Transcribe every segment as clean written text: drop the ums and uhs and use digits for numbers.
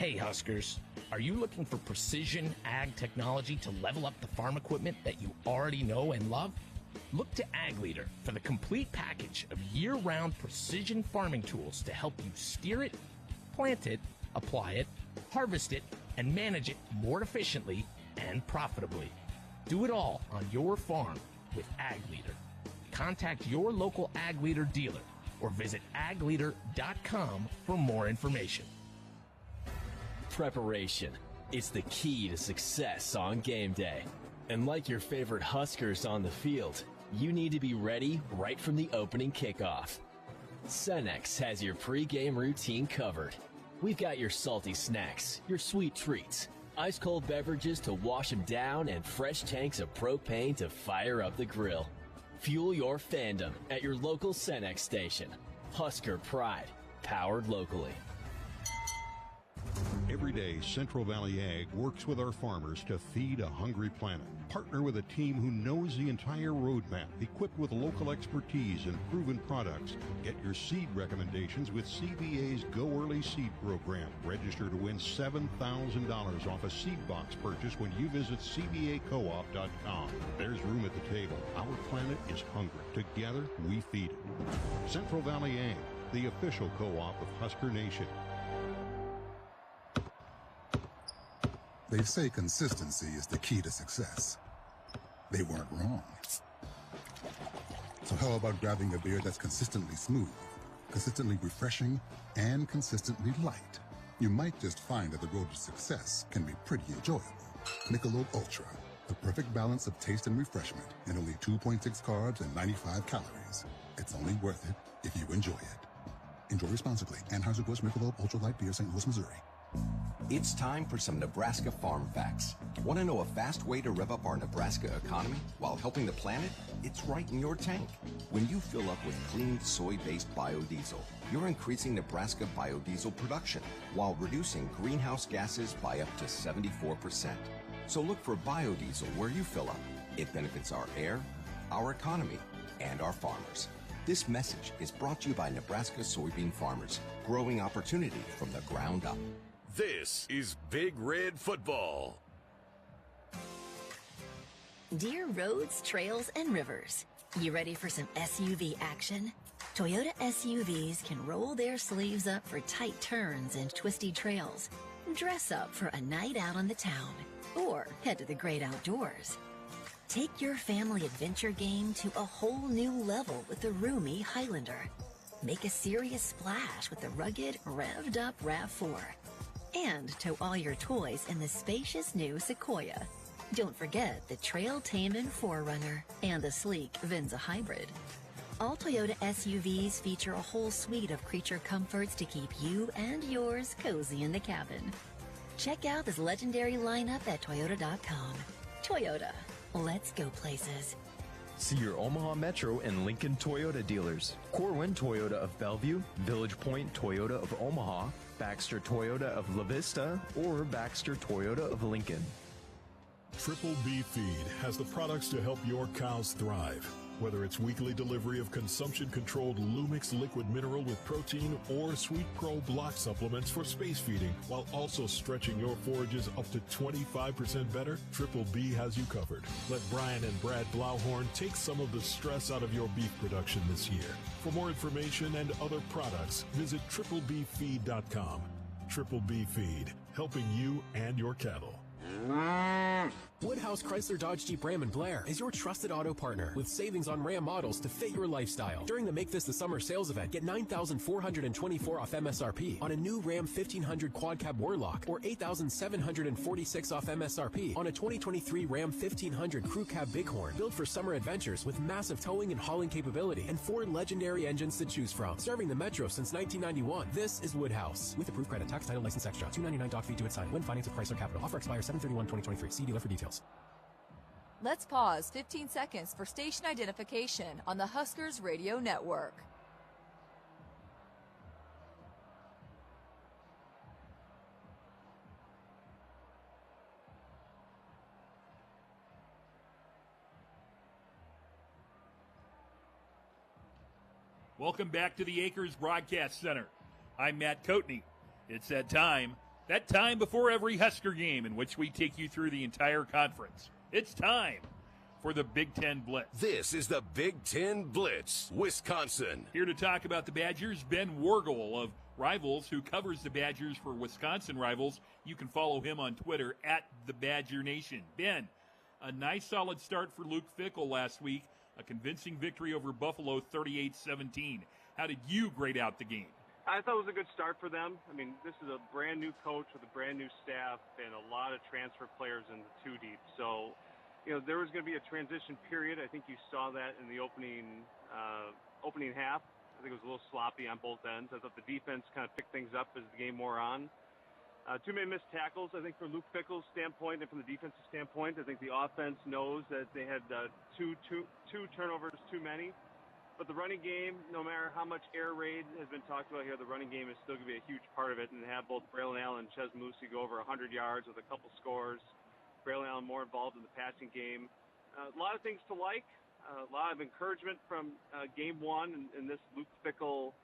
Hey Huskers, are you looking for precision ag technology to level up the farm equipment that you already know and love? Look to Ag Leader for the complete package of year-round precision farming tools to help you steer it, plant it, apply it, harvest it, and manage it more efficiently and profitably. Do it all on your farm with Ag Leader. Contact your local Ag Leader dealer or visit agleader.com for more information. Preparation. It's the key to success on game day. And like your favorite Huskers on the field, you need to be ready right from the opening kickoff. Cenex has your pregame routine covered. We've got your salty snacks, your sweet treats, ice-cold beverages to wash them down, and fresh tanks of propane to fire up the grill. Fuel your fandom at your local Cenex station. Husker Pride, powered locally. Every day, Central Valley Ag works with our farmers to feed a hungry planet. Partner with a team who knows the entire roadmap, equipped with local expertise and proven products. Get your seed recommendations with CVA's Go Early Seed program. Register to win $7,000 off a seed box purchase when you visit cvacoop.com. There's room at the table. Our planet is hungry. Together, we feed it. Central Valley Ag, the official co-op of Husker Nation. They say consistency is the key to success. They weren't wrong. So how about grabbing a beer that's consistently smooth, consistently refreshing, and consistently light? You might just find that the road to success can be pretty enjoyable. Michelob Ultra, the perfect balance of taste and refreshment, and only 2.6 carbs and 95 calories. It's only worth it if you enjoy it. Enjoy responsibly. Anheuser-Busch Michelob Ultra Light Beer, St. Louis, Missouri. It's time for some Nebraska farm facts. Want to know a fast way to rev up our Nebraska economy while helping the planet? It's right in your tank. When you fill up with clean soy-based biodiesel, you're increasing Nebraska biodiesel production while reducing greenhouse gases by up to 74%. So look for biodiesel where you fill up. It benefits our air, our economy, and our farmers. This message is brought to you by Nebraska soybean farmers, growing opportunity from the ground up. This is Big Red Football. Dear roads, trails, and rivers, you ready for some SUV action? Toyota SUVs can roll their sleeves up for tight turns and twisty trails, dress up for a night out on the town, or head to the great outdoors. Take your family adventure game to a whole new level with the roomy Highlander. Make a serious splash with the rugged, revved-up RAV4. And tow all your toys in the spacious new Sequoia. Don't forget the Trail-Tamin 4Runner and the sleek Venza Hybrid. All Toyota SUVs feature a whole suite of creature comforts to keep you and yours cozy in the cabin. Check out this legendary lineup at Toyota.com. Toyota. Let's go places. See your Omaha Metro and Lincoln Toyota dealers. Corwin Toyota of Bellevue, Village Point Toyota of Omaha, Baxter Toyota of La Vista, or Baxter Toyota of Lincoln. Triple B Feed has the products to help your cows thrive. Whether it's weekly delivery of consumption-controlled Lumix liquid mineral with protein or Sweet Pro block supplements for space feeding, while also stretching your forages up to 25% better, Triple B has you covered. Let Brian and Brad Blauhorn take some of the stress out of your beef production this year. For more information and other products, visit triplebfeed.com. Triple B Feed, helping you and your cattle. Woodhouse Chrysler Dodge Jeep Ram and Blair is your trusted auto partner with savings on Ram models to fit your lifestyle. During the Make This the Summer sales event, get $9,424 off MSRP on a new Ram 1500 Quad Cab Warlock or $8,746 off MSRP on a 2023 Ram 1500 Crew Cab Bighorn. Built for summer adventures with massive towing and hauling capability and 4 legendary engines to choose from. Serving the Metro since 1991, this is Woodhouse. With approved credit, tax, title, license extra. $299 doc fee due at sign. When finance with Chrysler Capital. Offer expires 7/31/2023. See dealer for details. Let's pause 15 seconds for station identification on the Huskers Radio Network. Welcome back to the Acres Broadcast Center. I'm Matt Coatney. It's that time That time before every Husker game in which we take you through the entire conference. It's time for the Big Ten Blitz. This is the Big Ten Blitz, Wisconsin. Here to talk about the Badgers, Ben Wargel of Rivals, who covers the Badgers for Wisconsin Rivals. You can follow him on Twitter at the Badger Nation. Ben, a nice solid start for Luke Fickell last week, a convincing victory over Buffalo 38-17. How did you grade out the game? I thought it was a good start for them. I mean, this is a brand new coach with a brand new staff and a lot of transfer players in the two deep. So, there was going to be a transition period. I think you saw that in the opening half. I think it was a little sloppy on both ends. I thought the defense kind of picked things up as the game wore on. Too many missed tackles, I think, from Luke Fickell's standpoint and from the defensive standpoint. I think the offense knows that they had two turnovers too many. But the running game, no matter how much air raid has been talked about here, the running game is still going to be a huge part of it. And have both Braylon Allen and Ches Moosey go over 100 yards with a couple scores. Braylon Allen more involved in the passing game. A lot of things to like. A lot of encouragement from game one in this Luke Fickell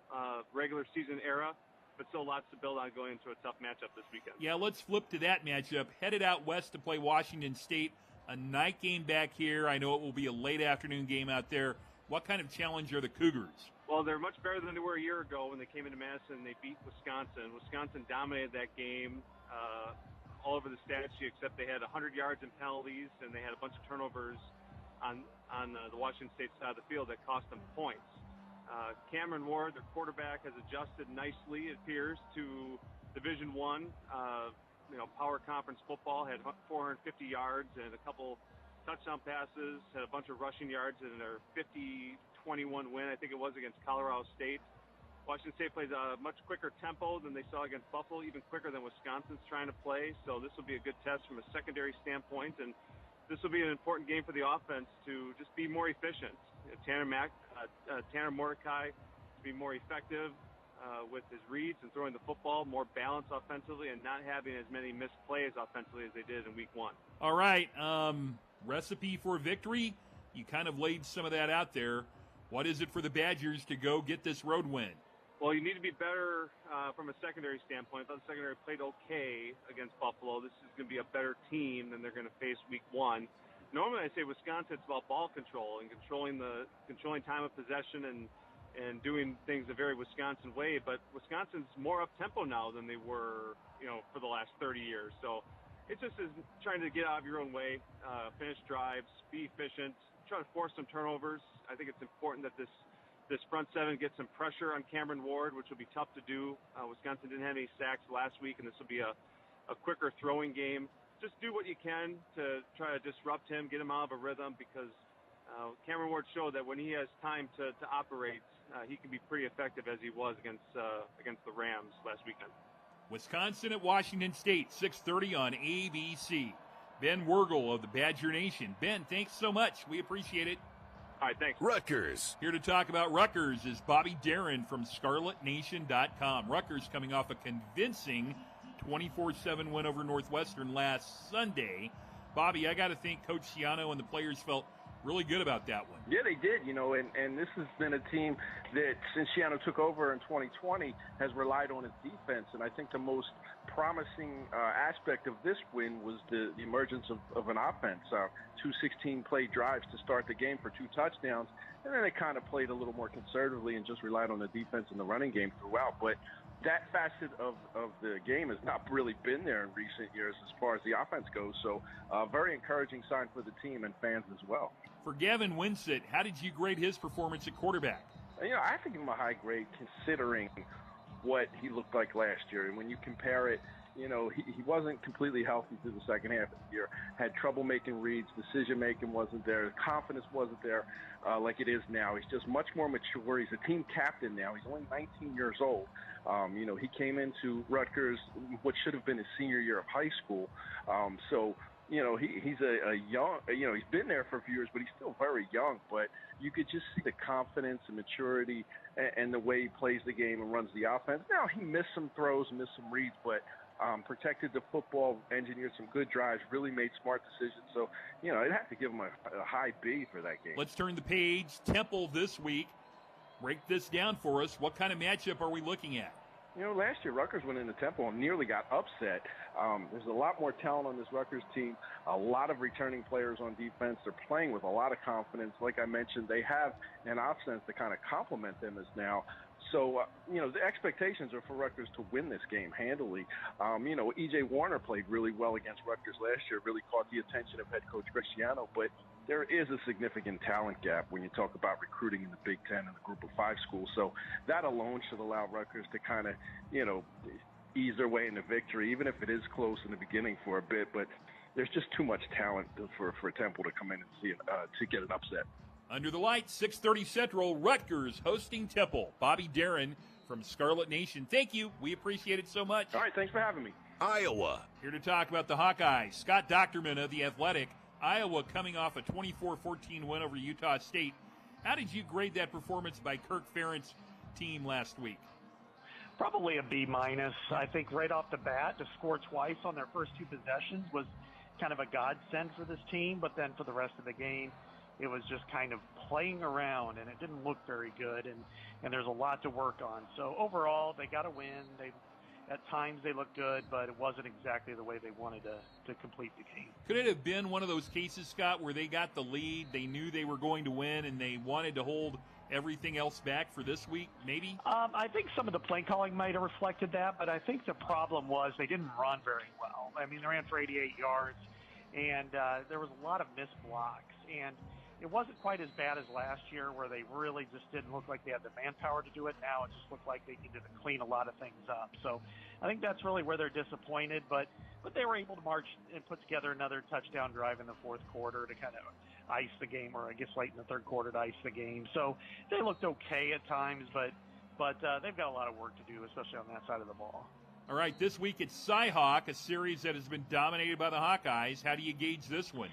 regular season era. But still lots to build on going into a tough matchup this weekend. Yeah, let's flip to that matchup. Headed out west to play Washington State. A night game back here. I know it will be a late afternoon game out there. What kind of challenge are the Cougars? Well, they're much better than they were a year ago when they came into Madison and they beat Wisconsin. Wisconsin dominated that game all over the stat sheet, except they had 100 yards in penalties and they had a bunch of turnovers on the Washington State side of the field that cost them points. Cameron Ward, their quarterback, has adjusted nicely, it appears, to Division I. Power conference football, had 450 yards and a couple touchdown passes, had a bunch of rushing yards in their 50-21 win, I think it was, against Colorado State. Washington State plays a much quicker tempo than they saw against Buffalo, even quicker than Wisconsin's trying to play. So this will be a good test from a secondary standpoint, and this will be an important game for the offense to just be more efficient. Tanner Mordecai to be more effective with his reads and throwing the football, more balanced offensively, and not having as many missed plays offensively as they did in week one. All right. Recipe for victory? You kind of laid some of that out there. What is it for the Badgers to go get this road win? Well, you need to be better from a secondary standpoint. I thought the secondary played okay against Buffalo. This is going to be a better team than they're going to face week one. Normally I say Wisconsin, it's about ball control and controlling time of possession and doing things a very Wisconsin way. But Wisconsin's more up-tempo now than they were, for the last 30 years. So it just is trying to get out of your own way, finish drives, be efficient, try to force some turnovers. I think it's important that this front seven gets some pressure on Cameron Ward, which will be tough to do. Wisconsin didn't have any sacks last week, and this will be a quicker throwing game. Just do what you can to try to disrupt him, get him out of a rhythm, because Cameron Ward showed that when he has time to operate, he can be pretty effective as he was against the Rams last weekend. Wisconsin at Washington State, 6:30 on ABC. Ben Wargel of the Badger Nation. Ben, thanks so much. We appreciate it. All right, thanks. Rutgers. Here to talk about Rutgers is Bobby Darin from ScarletNation.com. Rutgers coming off a convincing 24-7 win over Northwestern last Sunday. Bobby, I got to think Coach Schiano and the players felt really good about that one. Yeah, they did, and this has been a team that since Schiano took over in 2020 has relied on its defense, and I think the most promising aspect of this win was the emergence of an offense. 2 16-play drives to start the game for 2 touchdowns, and then they kind of played a little more conservatively and just relied on the defense and the running game throughout. But that facet of the game has not really been there in recent years as far as the offense goes. So very encouraging sign for the team and fans as well. For Gavin Winsett, how did you grade his performance at quarterback? I have to give him a high grade considering what he looked like last year. And when you compare it, he wasn't completely healthy through the second half of the year, had trouble making reads, decision-making wasn't there, confidence wasn't there like it is now. He's just much more mature. He's a team captain now. He's only 19 years old. He came into Rutgers, what should have been his senior year of high school. He's a young, he's been there for a few years, but he's still very young. But you could just see the confidence and maturity and the way he plays the game and runs the offense. Now, he missed some throws, missed some reads, but protected the football, engineered some good drives, really made smart decisions. So, I'd have to give him a high B for that game. Let's turn the page. Temple this week. Break this down for us. What kind of matchup are we looking at? last year Rutgers went into Temple and nearly got upset. There's a lot more talent on this Rutgers team, a lot of returning players on defense. They're playing with a lot of confidence. Like I mentioned, they have an offense to kind of complement them as now. So, the expectations are for Rutgers to win this game handily. E.J. Warner played really well against Rutgers last year, really caught the attention of head coach Cristiano, but there is a significant talent gap when you talk about recruiting in the Big Ten and the Group of Five schools. So that alone should allow Rutgers to kind of, ease their way into victory, even if it is close in the beginning for a bit. But there's just too much talent for Temple to come in and see to get an upset. Under the lights, 6:30 Central, Rutgers hosting Temple. Bobby Darin from Scarlet Nation. Thank you. We appreciate it so much. All right, thanks for having me. Iowa. Here to talk about the Hawkeyes, Scott Docterman of The Athletic. Iowa coming off a 24-14 win over Utah State. How did you grade that performance by Kirk Ferentz' team last week? Probably a B-. I think right off the bat, to score twice on their first two possessions was kind of a godsend for this team, but then for the rest of the game, it was just kind of playing around, and it didn't look very good, and there's a lot to work on. So overall, they got a win. At times they looked good, but it wasn't exactly the way they wanted to complete the game. Could it have been one of those cases, Scott, where they got the lead, they knew they were going to win, and they wanted to hold everything else back for this week, maybe? I think some of the play calling might have reflected that, but I think the problem was they didn't run very well. I mean, they ran for 88 yards, and there was a lot of missed blocks, and it wasn't quite as bad as last year where they really just didn't look like they had the manpower to do it. Now it just looked like they needed to clean a lot of things up. So I think that's really where they're disappointed, but they were able to march and put together another touchdown drive in the fourth quarter to kind of ice the game, or I guess late in the third quarter to ice the game. So they looked okay at times, but they've got a lot of work to do, especially on that side of the ball. All right, this week it's Cy-Hawk, a series that has been dominated by the Hawkeyes. How do you gauge this one?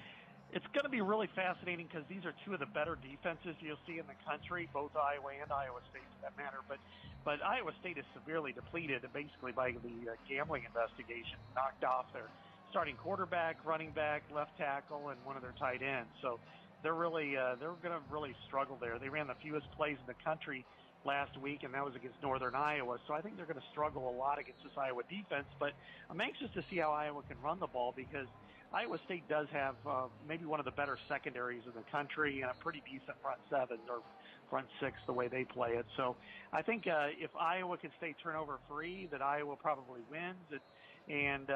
It's going to be really fascinating because these are two of the better defenses you'll see in the country, both Iowa and Iowa State for that matter. But Iowa State is severely depleted basically by the gambling investigation, knocked off their starting quarterback, running back, left tackle, and one of their tight ends. So they're going to really struggle there. They ran the fewest plays in the country last week, and that was against Northern Iowa. So I think they're going to struggle a lot against this Iowa defense. But I'm anxious to see how Iowa can run the ball because Iowa State does have maybe one of the better secondaries in the country and a pretty decent front seven or front six the way they play it. So I think if Iowa can stay turnover free, that Iowa probably wins and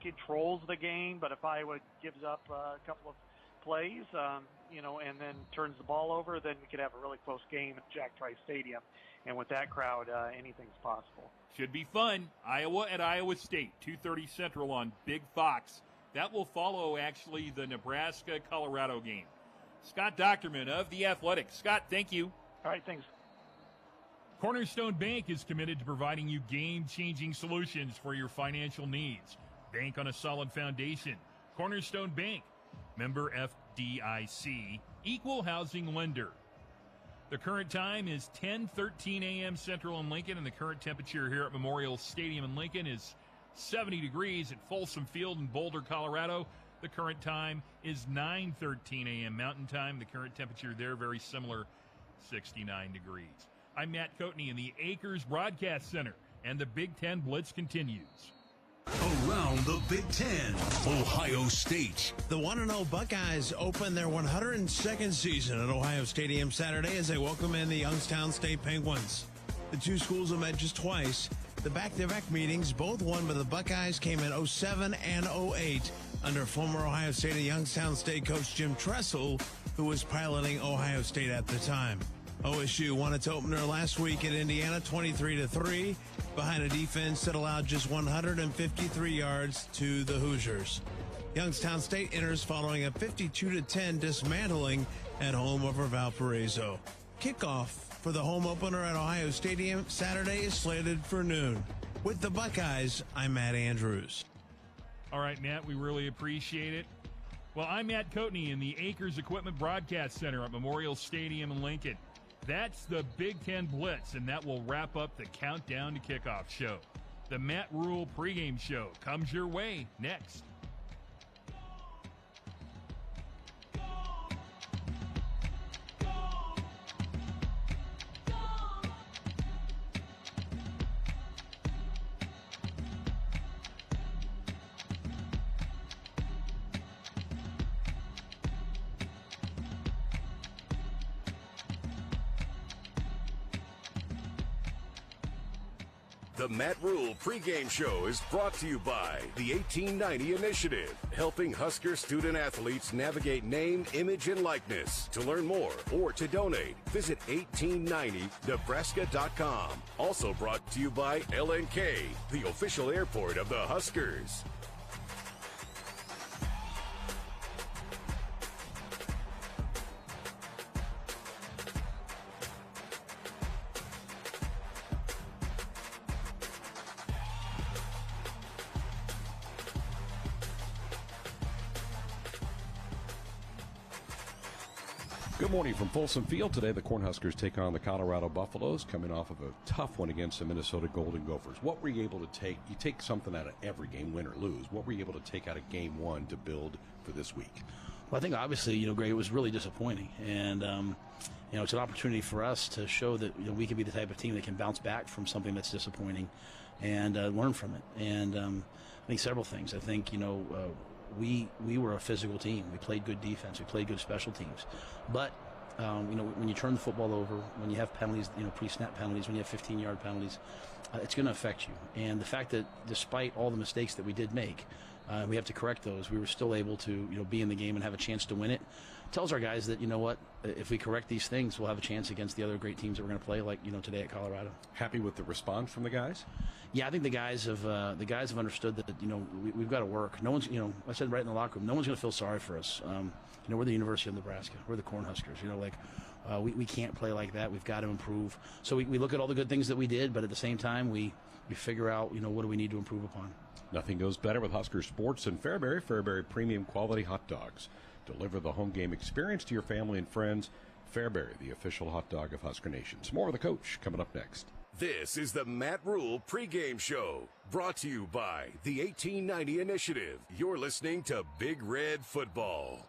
controls the game. But if Iowa gives up a couple of plays, and then turns the ball over, then we could have a really close game at Jack Trice Stadium. And with that crowd, anything's possible. Should be fun. Iowa at Iowa State, 2:30 Central on Big Fox. That will follow, actually, the Nebraska-Colorado game. Scott Docterman of The Athletic. Scott, thank you. All right, thanks. Cornerstone Bank is committed to providing you game-changing solutions for your financial needs. Bank on a solid foundation. Cornerstone Bank, member FDIC, equal housing lender. The current time is 10:13 a.m. Central in Lincoln, and the current temperature here at Memorial Stadium in Lincoln is 70 degrees. At Folsom Field in Boulder, Colorado, the current time is 9:13 a.m. Mountain Time. The current temperature there, very similar, 69 degrees. I'm Matt Coatney in the Acres Broadcast Center, and the Big Ten Blitz continues. Around the Big Ten, Ohio State. The 1-0 Buckeyes open their 102nd season at Ohio Stadium Saturday as they welcome in the Youngstown State Penguins. The two schools have met just twice. The back-to-back meetings, both won by the Buckeyes, came in 07 and 08 under former Ohio State and Youngstown State coach Jim Tressel, who was piloting Ohio State at the time. OSU won its opener last week at Indiana 23-3 behind a defense that allowed just 153 yards to the Hoosiers. Youngstown State enters following a 52-10 dismantling at home over Valparaiso. Kickoff for the home opener at Ohio Stadium Saturday is slated for noon. With the Buckeyes, I'm Matt Andrews. All right, Matt, we really appreciate it. Well, I'm Matt Coatney in the Acres Equipment Broadcast Center at Memorial Stadium in Lincoln. That's the Big Ten Blitz, and that will wrap up the Countdown to Kickoff show. The Matt Rule pregame show comes your way next. The Matt Rule pregame show is brought to you by the 1890 Initiative, helping Husker student-athletes navigate name, image, and likeness. To learn more or to donate, visit 1890nebraska.com. Also brought to you by LNK, the official airport of the Huskers. Good morning from Folsom Field. Today, the Cornhuskers take on the Colorado Buffaloes, coming off of a tough one against the Minnesota Golden Gophers. What were you able to take? You take something out of every game, win or lose. What were you able to take out of game one to build for this week? Well, I think obviously, Greg, it was really disappointing. And, it's an opportunity for us to show that, we can be the type of team that can bounce back from something that's disappointing and learn from it. And I think several things. I think, we were a physical team. We played good defense. We played good special teams. But, when you turn the football over, when you have penalties, pre-snap penalties, when you have 15-yard penalties, it's going to affect you. And the fact that despite all the mistakes that we did make, we have to correct those. We were still able to, be in the game and have a chance to win it. Tells our guys that, if we correct these things, we'll have a chance against the other great teams that we're going to play, like, today at Colorado. Happy with the response from the guys? Yeah, I think the guys have understood that, we've got to work. No one's, I said right in the locker room, no one's going to feel sorry for us. We're the University of Nebraska. We're the Cornhuskers. We can't play like that. We've got to improve. So we look at all the good things that we did, but at the same time, we figure out, what do we need to improve upon. Nothing goes better with Husker Sports and Fairbury. Fairbury premium quality hot dogs. Deliver the home game experience to your family and friends. Fairbury, the official hot dog of Husker Nation. More with the coach coming up next. This is the Matt Rule pregame show, brought to you by the 1890 Initiative. You're listening to Big Red Football.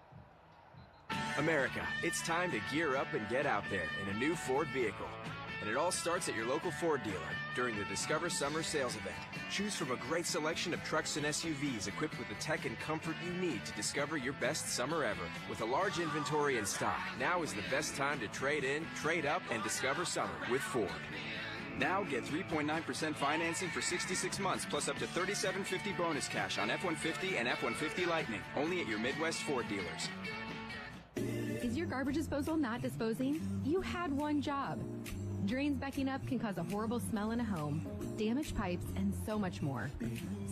America, it's time to gear up and get out there in a new Ford vehicle. And it all starts at your local Ford dealer during the Discover Summer Sales Event. Choose from a great selection of trucks and SUVs equipped with the tech and comfort you need to discover your best summer ever. With a large inventory in stock, now is the best time to trade in, trade up, and discover summer with Ford. Now get 3.9% financing for 66 months plus up to $3,750 bonus cash on F-150 and F-150 Lightning. Only at your Midwest Ford dealers. Is your garbage disposal not disposing? You had one job. Drains backing up can cause a horrible smell in a home, damaged pipes, and so much more.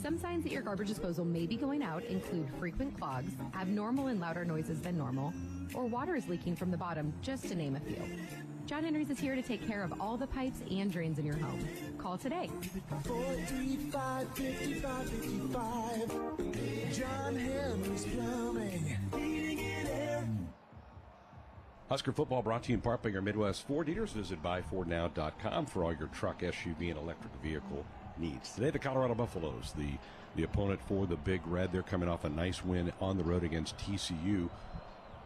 Some signs that your garbage disposal may be going out include frequent clogs, abnormal and louder noises than normal, or water is leaking from the bottom, just to name a few. John Henry's is here to take care of all the pipes and drains in your home. Call today. 435-5555. John Henry's Plumbing. Husker football brought to you in part by your Midwest Ford dealers. Visit buyfordnow.com for all your truck, SUV, and electric vehicle needs. Today, the Colorado Buffaloes, the opponent for the Big Red. They're coming off a nice win on the road against TCU.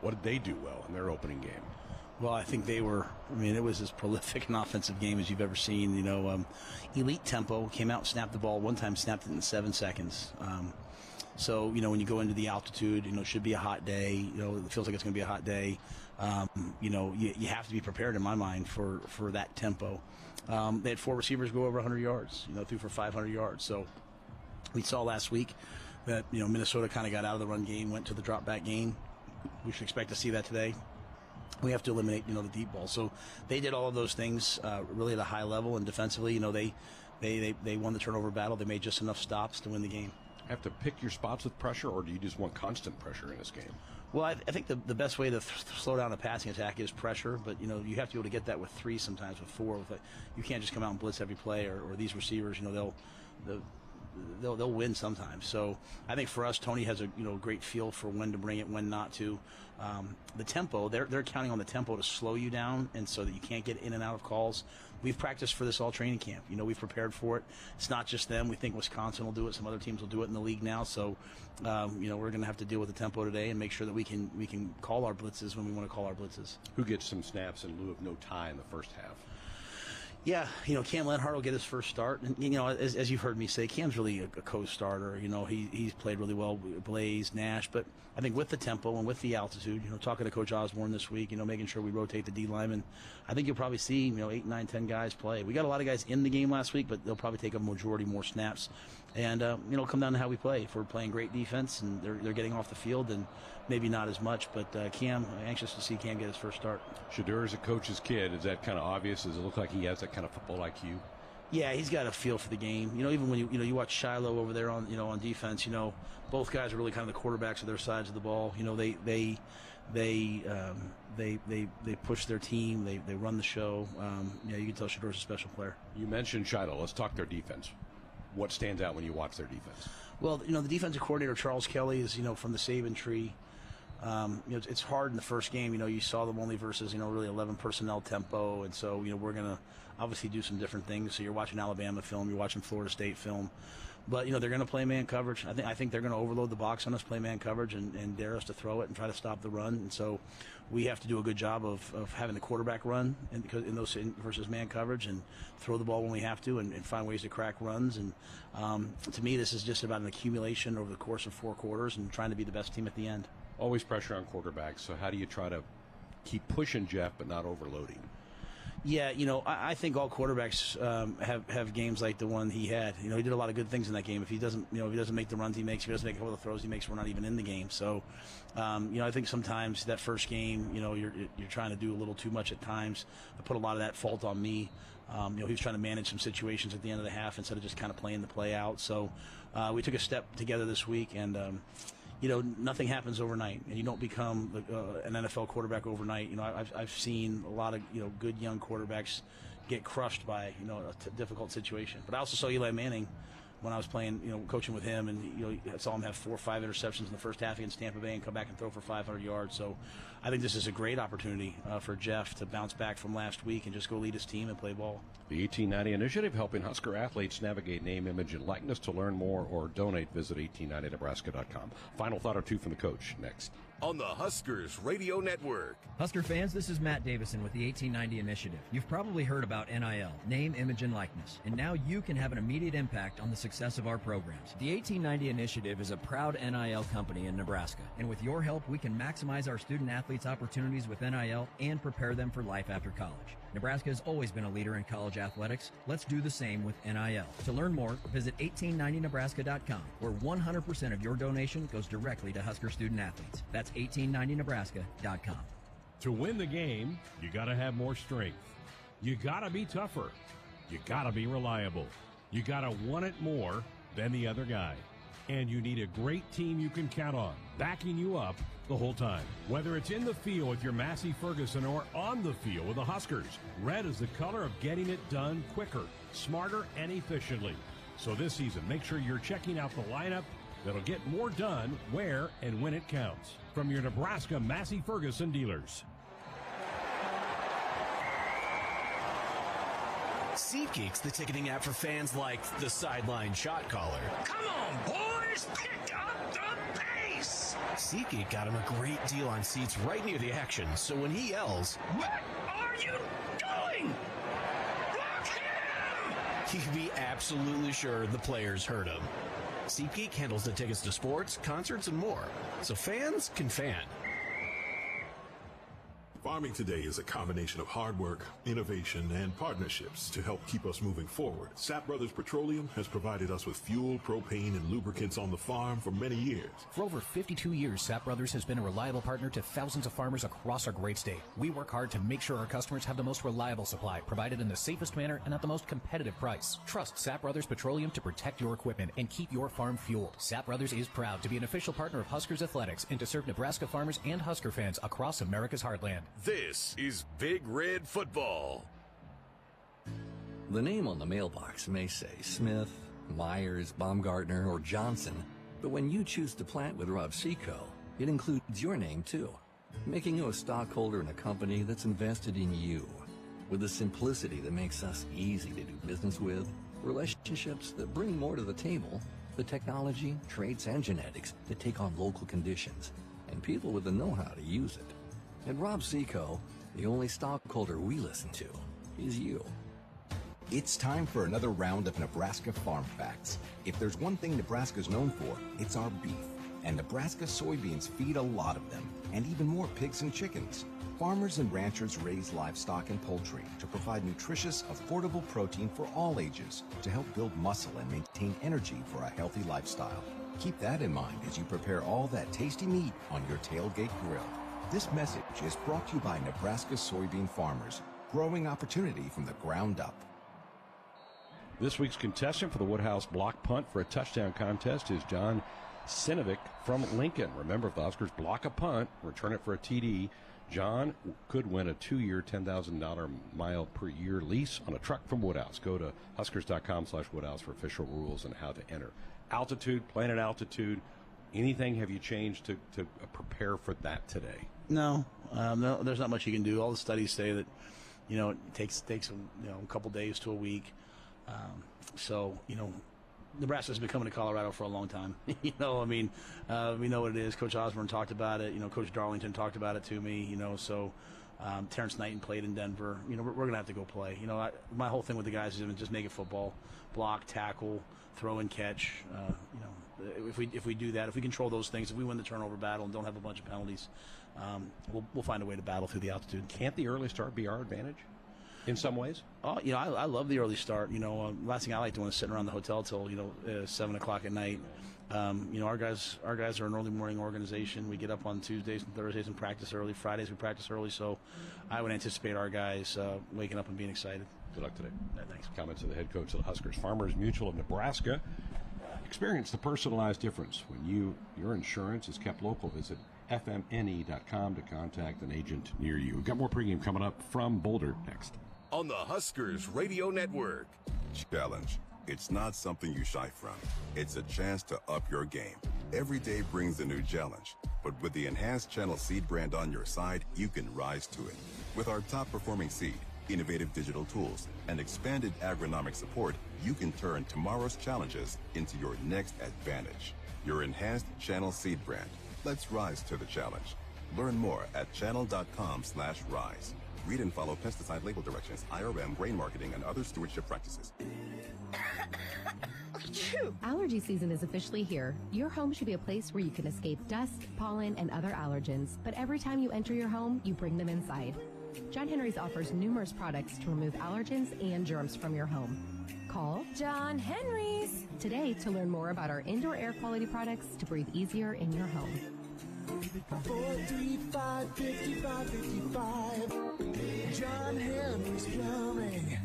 What did they do well in their opening game? Well, I think it was as prolific an offensive game as you've ever seen. Elite tempo, came out, snapped the ball, one time snapped it in 7 seconds. So, when you go into the altitude, it should be a hot day. It feels like it's going to be a hot day. You have to be prepared, in my mind, for that tempo. They had 4 receivers go over 100 yards, threw for 500 yards. So we saw last week that, Minnesota kind of got out of the run game, went to the drop back game. We should expect to see that today. We have to eliminate, the deep ball. So they did all of those things really at a high level, and defensively, they won the turnover battle. They made just enough stops to win the game. Have to pick your spots with pressure, or do you just want constant pressure in this game? Well, I think the best way to slow down a passing attack is pressure, but, you have to be able to get that with 3 sometimes, with 4. You can't just come out and blitz every play, or these receivers, they'll win sometimes. So I think for us, Tony has a great feel for when to bring it, when not to. The tempo, they're counting on the tempo to slow you down, and so that you can't get in and out of calls. We've practiced for this all training camp. We've prepared for it. It's not just them. We think Wisconsin will do it. Some other teams will do it in the league now. So, we're going to have to deal with the tempo today and make sure that we can call our blitzes when we want to call our blitzes. Who gets some snaps in lieu of no tie in the first half? Yeah, Cam Lenhart will get his first start. And, as you've heard me say, Cam's really a co-starter. He's played really well with Blaze, Nash. But I think with the tempo and with the altitude, talking to Coach Osborne this week, making sure we rotate the D linemen, I think you'll probably see, 8, 9, 10 guys play. We got a lot of guys in the game last week, but they'll probably take a majority more snaps. And, it'll come down to how we play. If we're playing great defense and they're getting off the field, then maybe not as much. But Cam, I'm anxious to see Cam get his first start. Shedeur is a coach's kid. Is that kind of obvious? Does it look like he has that kind of football IQ? Yeah, he's got a feel for the game. Even when you watch Shiloh over there on on defense, both guys are really kind of the quarterbacks of their sides of the ball. They push their team. They run the show. You can tell Shedeur's a special player. You mentioned Shiloh. Let's talk their defense. What stands out when you watch their defense? Well, the defensive coordinator Charles Kelly is from the Saban tree. It's hard in the first game. You saw them only versus really 11 personnel tempo, and so we're gonna obviously do some different things. So you're watching Alabama film, you're watching Florida State film, but they're gonna play man coverage. I think they're gonna overload the box on us, play man coverage, and dare us to throw it and try to stop the run. And so we have to do a good job of having the quarterback run in those versus man coverage and throw the ball when we have to and find ways to crack runs. And to me, this is just about an accumulation over the course of 4 quarters and trying to be the best team at the end. Always pressure on quarterbacks. So how do you try to keep pushing Jeff but not overloading? Yeah, I think all quarterbacks have games like the one he had. He did a lot of good things in that game. If he doesn't, if he doesn't make the runs he makes, if he doesn't make a couple of throws he makes, we're not even in the game. So, I think sometimes that first game, you're trying to do a little too much at times. I put a lot of that fault on me. He was trying to manage some situations at the end of the half instead of just kind of playing the play out. So, we took a step together this week, and nothing happens overnight, and you don't become an NFL quarterback overnight. I've seen a lot of good young quarterbacks get crushed by a difficult situation. But I also saw Eli Manning when I was playing, coaching with him, and I saw him have 4 or 5 interceptions in the first half against Tampa Bay and come back and throw for 500 yards. So I think this is a great opportunity for Jeff to bounce back from last week and just go lead his team and play ball. The 1890 Initiative, helping Husker athletes navigate name, image, and likeness. To learn more or donate, visit 1890nebraska.com. Final thought or two from the coach next. On the Huskers Radio Network. Husker fans, this is Matt Davison with the 1890 Initiative. You've probably heard about NIL, name, image, and likeness, and now you can have an immediate impact on the success of our programs. The 1890 Initiative is a proud NIL company in Nebraska, and with your help, we can maximize our student-athletes' opportunities with NIL and prepare them for life after college. Nebraska has always been a leader in college athletics. Let's do the same with NIL. To learn more, visit 1890nebraska.com, where 100% of your donation goes directly to Husker student-athletes. That's 1890nebraska.com. To win the game, you got to have more strength. You got to be tougher. You got to be reliable. You got to want it more than the other guy. And you need a great team you can count on, backing you up the whole time. Whether it's in the field with your Massey Ferguson or on the field with the Huskers, red is the color of getting it done quicker, smarter, and efficiently. So this season, make sure you're checking out the lineup that'll get more done where and when it counts. From your Nebraska Massey Ferguson dealers. SeatGeek's the ticketing app for fans like the sideline shot caller. Come on, boys, pick up the pace! SeatGeek got him a great deal on seats right near the action, so when he yells, "What are you doing? Block him!" he can be absolutely sure the players heard him. SeatGeek handles the tickets to sports, concerts, and more, so fans can fan. Farming today is a combination of hard work, innovation, and partnerships to help keep us moving forward. Sapp Brothers Petroleum has provided us with fuel, propane, and lubricants on the farm for many years. For over 52 years, Sapp Brothers has been a reliable partner to thousands of farmers across our great state. We work hard to make sure our customers have the most reliable supply, provided in the safest manner and at the most competitive price. Trust Sapp Brothers Petroleum to protect your equipment and keep your farm fueled. Sapp Brothers is proud to be an official partner of Huskers Athletics and to serve Nebraska farmers and Husker fans across America's heartland. This is Big Red Football. The name on the mailbox may say Smith, Myers, Baumgartner, or Johnson, but when you choose to plant with Rob Seco, it includes your name too, making you a stockholder in a company that's invested in you. With the simplicity that makes us easy to do business with, relationships that bring more to the table, the technology, traits, and genetics that take on local conditions, and people with the know-how to use it. At Rob Seco, the only stockholder we listen to is you. It's time for another round of Nebraska Farm Facts. If there's one thing Nebraska's known for, it's our beef. And Nebraska soybeans feed a lot of them, and even more pigs and chickens. Farmers and ranchers raise livestock and poultry to provide nutritious, affordable protein for all ages to help build muscle and maintain energy for a healthy lifestyle. Keep that in mind as you prepare all that tasty meat on your tailgate grill. This message is brought to you by Nebraska soybean farmers, growing opportunity from the ground up. This week's contestant for the Woodhouse block punt for a touchdown contest is John Sinovic from Lincoln. Remember, if the Huskers block a punt, return it for a TD, John could win a 2-year, $10,000 mile per year lease on a truck from Woodhouse. Go to huskers.com/Woodhouse for official rules and how to enter. Altitude, playing at altitude, anything have you changed to prepare for that today? No, there's not much you can do. All the studies say that, it takes a couple days to a week. Nebraska's been coming to Colorado for a long time. We know what it is. Coach Osborne talked about it. Coach Darlington talked about it to me. Terrence Knighton played in Denver. We're going to have to go play. My whole thing with the guys is just make it football, block, tackle, throw and catch. If we do that, if we control those things, if we win the turnover battle and don't have a bunch of penalties, we'll find a way to battle through the altitude. Can't the early start be our advantage? In some ways? Oh, I love the early start. Last thing I like doing is sitting around the hotel till 7 o'clock at night. Our guys are an early morning organization. We get up on Tuesdays and Thursdays and practice early. Fridays we practice early. So I would anticipate our guys waking up and being excited. Good luck today. Thanks. Comments of the head coach of the Huskers. Farmers Mutual of Nebraska. Experience the personalized difference when your insurance is kept local. Visit fmne.com to contact an agent near you. We've got more pregame coming up from Boulder next. On the Huskers Radio Network. Challenge. It's not something you shy from. It's a chance to up your game. Every day brings a new challenge. But with the enhanced Channel Seed brand on your side, you can rise to it. With our top-performing seed, innovative digital tools, and expanded agronomic support, you can turn tomorrow's challenges into your next advantage. Your enhanced Channel Seed brand. Let's rise to the challenge. Learn more at channel.com/rise. Read and follow pesticide label directions, IRM, grain marketing, and other stewardship practices. Allergy season is officially here. Your home should be a place where you can escape dust, pollen, and other allergens. But every time you enter your home, you bring them inside. John Henry's offers numerous products to remove allergens and germs from your home. Call John Henry's today to learn more about our indoor air quality products to breathe easier in your home. 435-5555. John Henry's Plumbing.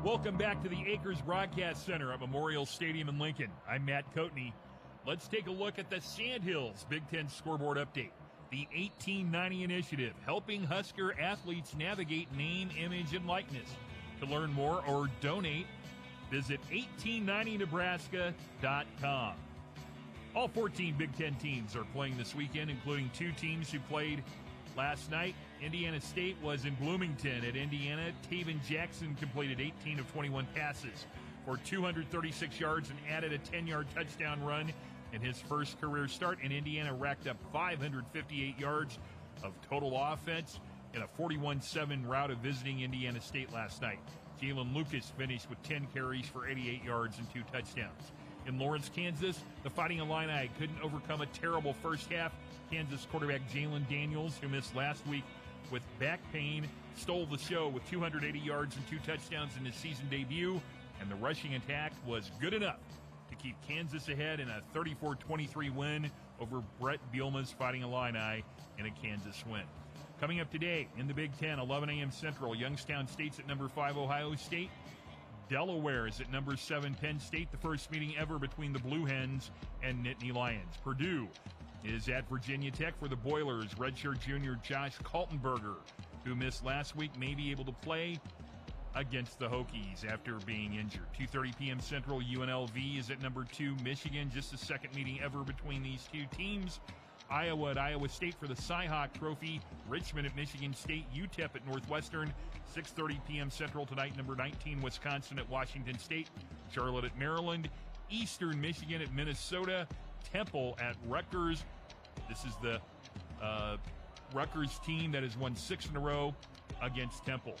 Welcome back to the Acres Broadcast Center at Memorial Stadium in Lincoln. I'm Matt Coatney. Let's take a look at the Sandhills Big Ten scoreboard update. The 1890 initiative, helping Husker athletes navigate name, image, and likeness. To learn more or donate, visit 1890nebraska.com. All 14 Big Ten teams are playing this weekend, including 2 teams who played last night. Indiana State was in Bloomington at Indiana. Taven Jackson completed 18 of 21 passes for 236 yards and added a 10-yard touchdown run in his first career start. And Indiana racked up 558 yards of total offense in a 41-7 rout of visiting Indiana State last night. Jalen Lucas finished with 10 carries for 88 yards and 2 touchdowns. In Lawrence, Kansas, the Fighting Illini couldn't overcome a terrible first half. Kansas quarterback Jalen Daniels, who missed last week with back pain, stole the show with 280 yards and 2 touchdowns in his season debut, and the rushing attack was good enough to keep Kansas ahead in a 34-23 win over Brett Bielema's Fighting Illini in a Kansas win. Coming up today in the Big Ten, 11 a.m. Central, Youngstown State's at number 5 Ohio State. Delaware is at number 7 Penn State, the first meeting ever between the Blue Hens and Nittany Lions. Purdue is at Virginia Tech for the Boilers. Redshirt junior Josh Kaltenberger, who missed last week, may be able to play against the Hokies after being injured. 2:30 p.m. Central, UNLV is at number 2 Michigan, just the second meeting ever between these two teams. Iowa at Iowa State for the Cy-Hawk Trophy. Richmond at Michigan State. UTEP at Northwestern. 6:30 p.m. Central tonight, number 19 Wisconsin at Washington State. Charlotte at Maryland. Eastern Michigan at Minnesota. Temple at Rutgers. This is the Rutgers team that has won 6 in a row against Temple.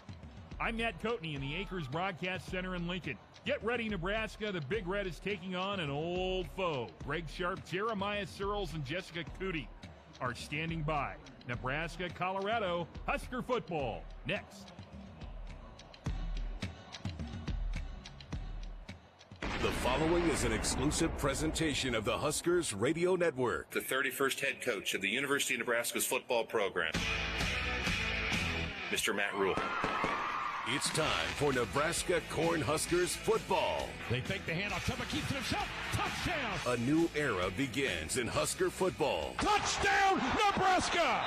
I'm Matt Coatney in the Acres Broadcast Center in Lincoln. Get ready, Nebraska. The Big Red is taking on an old foe. Greg Sharp, Jeremiah Searles, and Jessica Cootie are standing by. Nebraska, Colorado, Husker football. Next. The following is an exclusive presentation of the Huskers Radio Network. The 31st head coach of the University of Nebraska's football program, Mr. Matt Rule. It's time for Nebraska Cornhuskers football. They fake the handoff. Chuba keeps it himself. Touchdown! A new era begins in Husker football. Touchdown, Nebraska!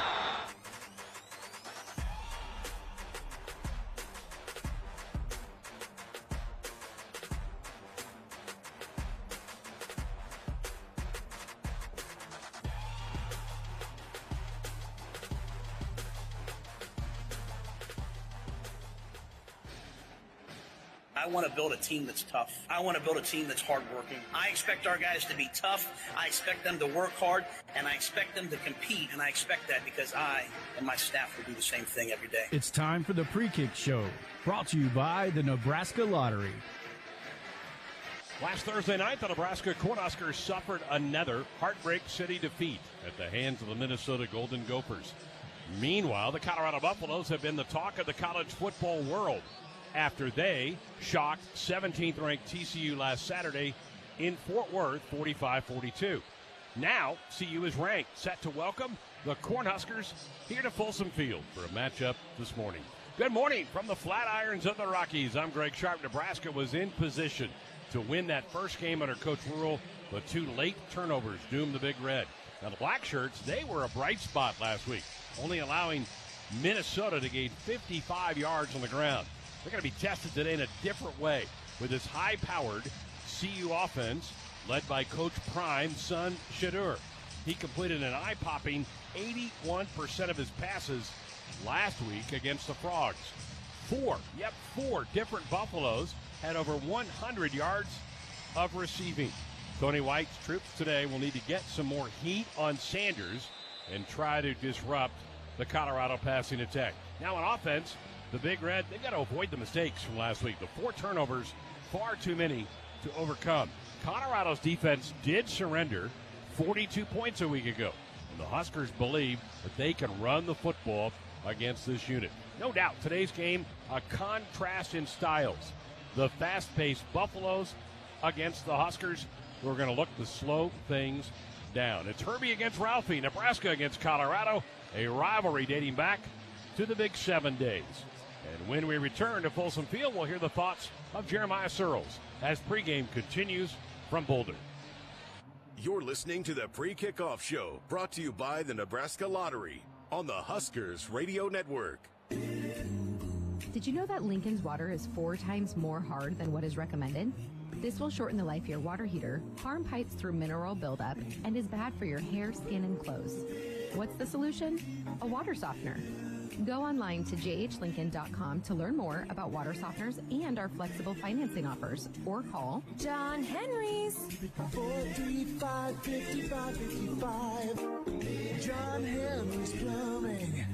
I want to build a team that's tough. I want to build a team that's hardworking. I expect our guys to be tough. I expect them to work hard, and I expect them to compete, and I expect that because I and my staff will do the same thing every day. It's time for the Pre-Kick Show, brought to you by the Nebraska Lottery. Last Thursday night, the Nebraska Cornhuskers suffered another Heartbreak City defeat at the hands of the Minnesota Golden Gophers. Meanwhile, the Colorado Buffaloes have been the talk of the college football world after they shocked 17th-ranked TCU last Saturday in Fort Worth, 45-42. Now, CU is ranked, set to welcome the Cornhuskers here to Folsom Field for a matchup this morning. Good morning from the Flatirons of the Rockies. I'm Greg Sharp. Nebraska was in position to win that first game under Coach Rural, but two late turnovers doomed the Big Red. Now, the Black Shirts, they were a bright spot last week, only allowing Minnesota to gain 55 yards on the ground. They're going to be tested today in a different way with this high-powered CU offense led by Coach Prime's son, Shadur. He completed an eye-popping 81% of his passes last week against the Frogs. Four different Buffaloes had over 100 yards of receiving. Tony White's troops today will need to get some more heat on Sanders and try to disrupt the Colorado passing attack. Now on offense, the Big Red, they've got to avoid the mistakes from last week. The 4 turnovers, far too many to overcome. Colorado's defense did surrender 42 points a week ago. And the Huskers believe that they can run the football against this unit. No doubt, today's game, a contrast in styles. The fast-paced Buffaloes against the Huskers, who are going to look to slow things down. It's Herbie against Ralphie, Nebraska against Colorado, a rivalry dating back to the Big 7 days. And when we return to Folsom Field, we'll hear the thoughts of Jeremiah Searles as pregame continues from Boulder. You're listening to the Pre-Kickoff Show, brought to you by the Nebraska Lottery on the Huskers Radio Network. Did you know that Lincoln's water is 4 times more hard than what is recommended? This will shorten the life of your water heater, harm pipes through mineral buildup, and is bad for your hair, skin, and clothes. What's the solution? A water softener. Go online to jhlincoln.com to learn more about water softeners and our flexible financing offers, or call John Henry's 435-5555. John Henry's Plumbing.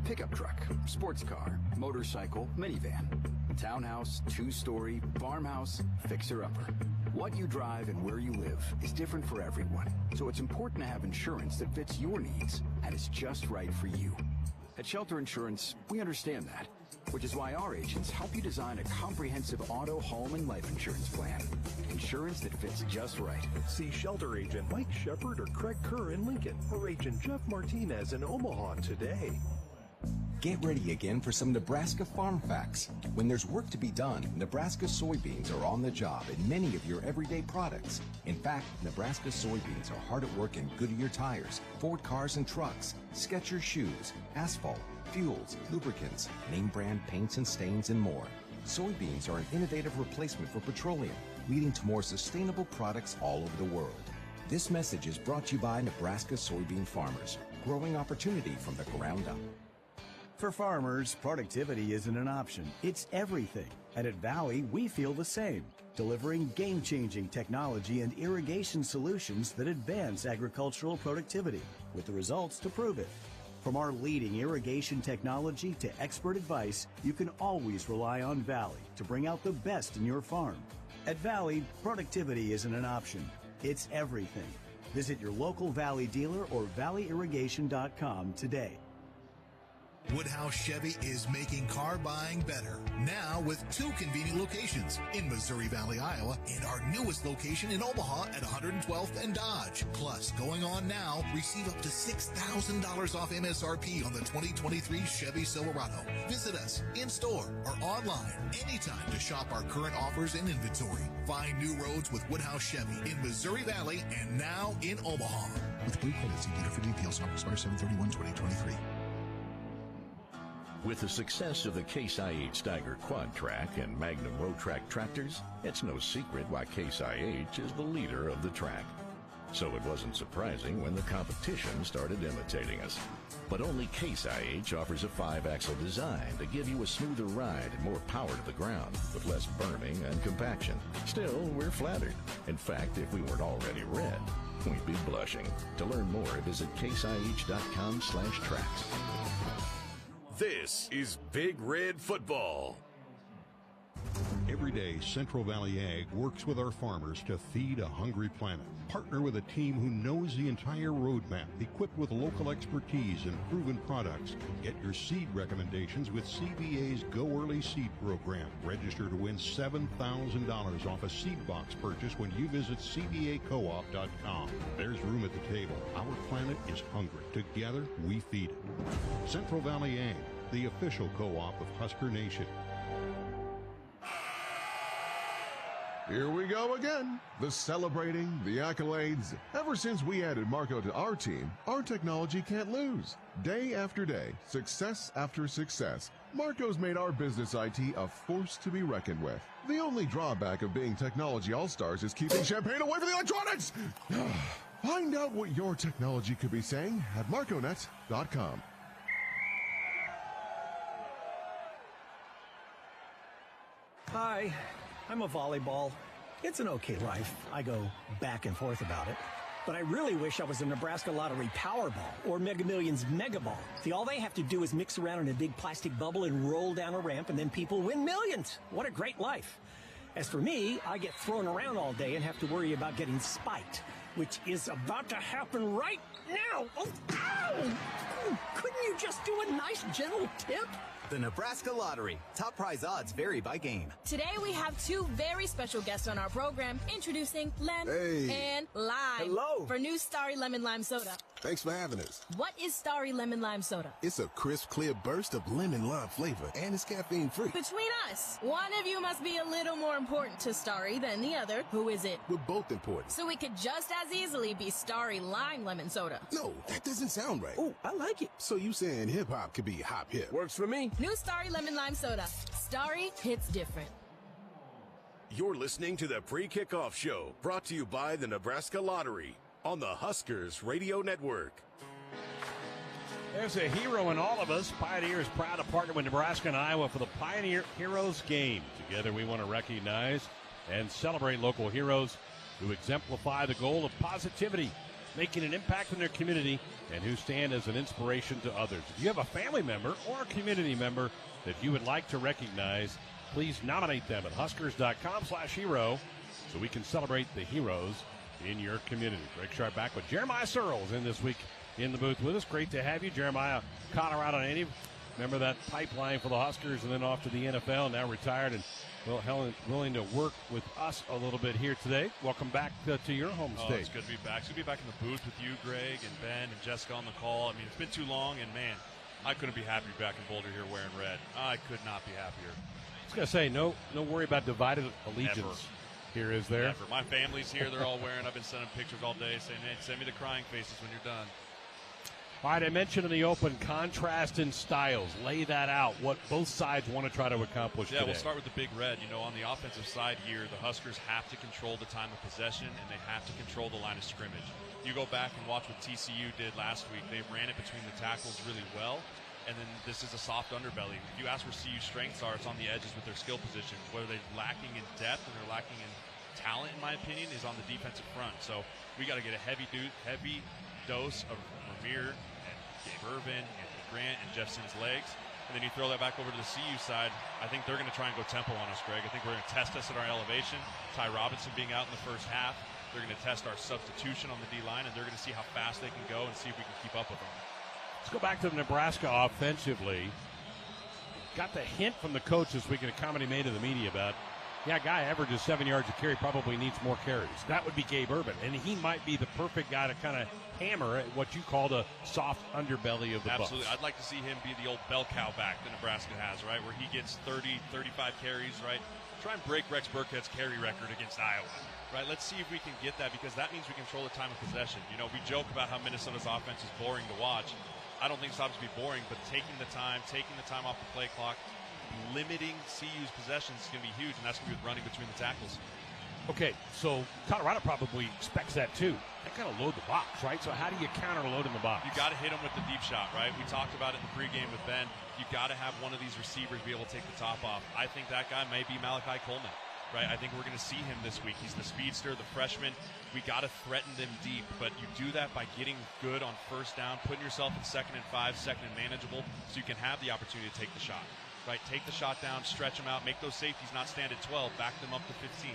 Pickup truck, sports car, motorcycle, minivan, townhouse, 2-story, farmhouse, fixer-upper. What you drive and where you live is different for everyone, so it's important to have insurance that fits your needs and is just right for you. At Shelter Insurance, we understand that, which is why our agents help you design a comprehensive auto, home, and life insurance plan. Insurance that fits just right. See Shelter Agent Mike Shepard or Craig Kerr in Lincoln, or Agent Jeff Martinez in Omaha today. Get ready again for some Nebraska farm facts. When there's work to be done, Nebraska soybeans are on the job in many of your everyday products. In fact, Nebraska soybeans are hard at work in Goodyear tires, Ford cars and trucks, Skechers shoes, asphalt, fuels, lubricants, name brand paints and stains, and more. Soybeans are an innovative replacement for petroleum, leading to more sustainable products all over the world. This message is brought to you by Nebraska soybean farmers, growing opportunity from the ground up. For farmers, productivity isn't an option, it's everything. And at Valley, we feel the same, delivering game-changing technology and irrigation solutions that advance agricultural productivity, with the results to prove it. From our leading irrigation technology to expert advice, you can always rely on Valley to bring out the best in your farm. At Valley, productivity isn't an option. It's everything. Visit your local Valley dealer or valleyirrigation.com today. Woodhouse Chevy is making car buying better, now with 2 convenient locations in Missouri Valley, Iowa, and our newest location in Omaha at 112th and Dodge. Plus, going on now, receive up to $6,000 off MSRP on the 2023 Chevy Silverado. Visit us in-store or online anytime to shop our current offers and inventory. Find new roads with Woodhouse Chevy in Missouri Valley and now in Omaha. With Blue Credit, see dealer for details. Offer expires 7/31/2023. With the success of the Case IH Steiger Quad Track and Magnum Road Track tractors, it's no secret why Case IH is the leader of the track. So it wasn't surprising when the competition started imitating us. But only Case IH offers a 5-axle design to give you a smoother ride and more power to the ground with less burning and compaction. Still, we're flattered. In fact, if we weren't already red, we'd be blushing. To learn more, visit caseih.com/tracks. This is Big Red Football. Every day, Central Valley Ag works with our farmers to feed a hungry planet. Partner with a team who knows the entire roadmap, equipped with local expertise and proven products. Get your seed recommendations with CVA's Go Early Seed program. Register to win $7,000 off a seed box purchase when you visit cvacoop.com. There's room at the table. Our planet is hungry. Together, we feed it. Central Valley Ag, the official co-op of Husker Nation. Here we go again. The celebrating, the accolades. Ever since we added Marco to our team, our technology can't lose. Day after day, success after success, Marco's made our business IT a force to be reckoned with. The only drawback of being technology all-stars is keeping champagne away from the electronics. Find out what your technology could be saying at marconet.com. Hi, I'm a volleyball. It's an okay life. I go back and forth about it. But I really wish I was a Nebraska Lottery Powerball or Mega Millions Mega Ball. See, all they have to do is mix around in a big plastic bubble and roll down a ramp, and then people win millions. What a great life. As for me, I get thrown around all day and have to worry about getting spiked, which is about to happen right now. Oh, ow! Couldn't you just do a nice, gentle tip? The Nebraska Lottery. Top prize odds vary by game. Today we have 2 very special guests on our program. Introducing Lem and Lime. Hello. For new Starry Lemon Lime Soda. Thanks for having us. What is Starry Lemon Lime Soda? It's a crisp, clear burst of lemon lime flavor, and it's caffeine-free. Between us, one of you must be a little more important to Starry than the other. Who is it? We're both important. So it could just as easily be Starry Lime Lemon Soda. No, that doesn't sound right. Oh, I like it. So you saying hip-hop could be hop-hip? Works for me. New Starry Lemon Lime Soda. Starry hits different. You're listening to the Pre-Kickoff Show, brought to you by the Nebraska Lottery on the Huskers Radio Network. There's a hero in all of us. Pioneer is proud to partner with Nebraska and Iowa for the Pioneer Heroes Game. Together we want to recognize and celebrate local heroes who exemplify the goal of positivity, making an impact in their community, and who stand as an inspiration to others. If you have a family member or a community member that you would like to recognize, please nominate them at huskers.com/hero so we can celebrate the heroes in your community. Greg Sharp back with Jeremiah Searles in this week in the booth with us. Great to have you, Jeremiah, Colorado native. Remember that pipeline for the Huskers and then off to the NFL, now retired and willing to work with us a little bit here today. Welcome back to your home state. It's good to be back. It's good to be back in the booth with you, Greg, and Ben, and Jessica on the call. I mean, it's been too long, and, man, I couldn't be happier back in Boulder here wearing red. I could not be happier. I was going to say, no worry about divided allegiance. Never. Here is there. Never. My family's here. They're all wearing. I've been sending pictures all day saying, hey, send me the crying faces when you're done. All right, I mentioned in the open contrast in styles. Lay that out, what both sides want to try to accomplish today. We'll start with the big red. You know, on the offensive side here, the Huskers have to control the time of possession, and they have to control the line of scrimmage. You go back and watch what TCU did last week. They ran it between the tackles really well, and then this is a soft underbelly. If you ask where CU's strengths are, it's on the edges with their skill positions. Where they're lacking in depth and they're lacking in talent, in my opinion, is on the defensive front. So we got to get a heavy dose of Ramir and Gabe Irvin, Anthony Grant, and Jeff Sims' legs. And then you throw that back over to the CU side. I think they're going to try and go tempo on us, Greg. I think we're going to test us at our elevation. Ty Robinson being out in the first half. They're going to test our substitution on the D-line, and they're going to see how fast they can go and see if we can keep up with them. Let's go back to Nebraska offensively. Got the hint from the coach this week in a comment he made to the media about, yeah, guy averages 7 yards a carry, probably needs more carries. That would be Gabe Irvin, and he might be the perfect guy to kind of hammer at what you call the soft underbelly of the Bucs. Absolutely. I'd like to see him be the old bell cow back that Nebraska has, right, where he gets 30, 35 carries, right? Try and break Rex Burkhead's carry record against Iowa, right? Let's see if we can get that, because that means we control the time of possession. You know, we joke about how Minnesota's offense is boring to watch. I don't think it's obviously boring, but taking the time off the play clock, limiting CU's possessions is going to be huge, and that's going to be with running between the tackles. Okay, so Colorado probably expects that too. They kind of load the box, right? So how do you counter load in the box? You got to hit them with the deep shot, right? We talked about it in the pregame with Ben. You got to have one of these receivers be able to take the top off. I think that guy may be Malachi Coleman, right? I think we're going to see him this week. He's the speedster, the freshman. We got to threaten them deep, but you do that by getting good on first down, putting yourself in 2nd and 5, 2nd and manageable, so you can have the opportunity to take the shot. Right, take the shot down, stretch them out, make those safeties not stand at 12, back them up to 15.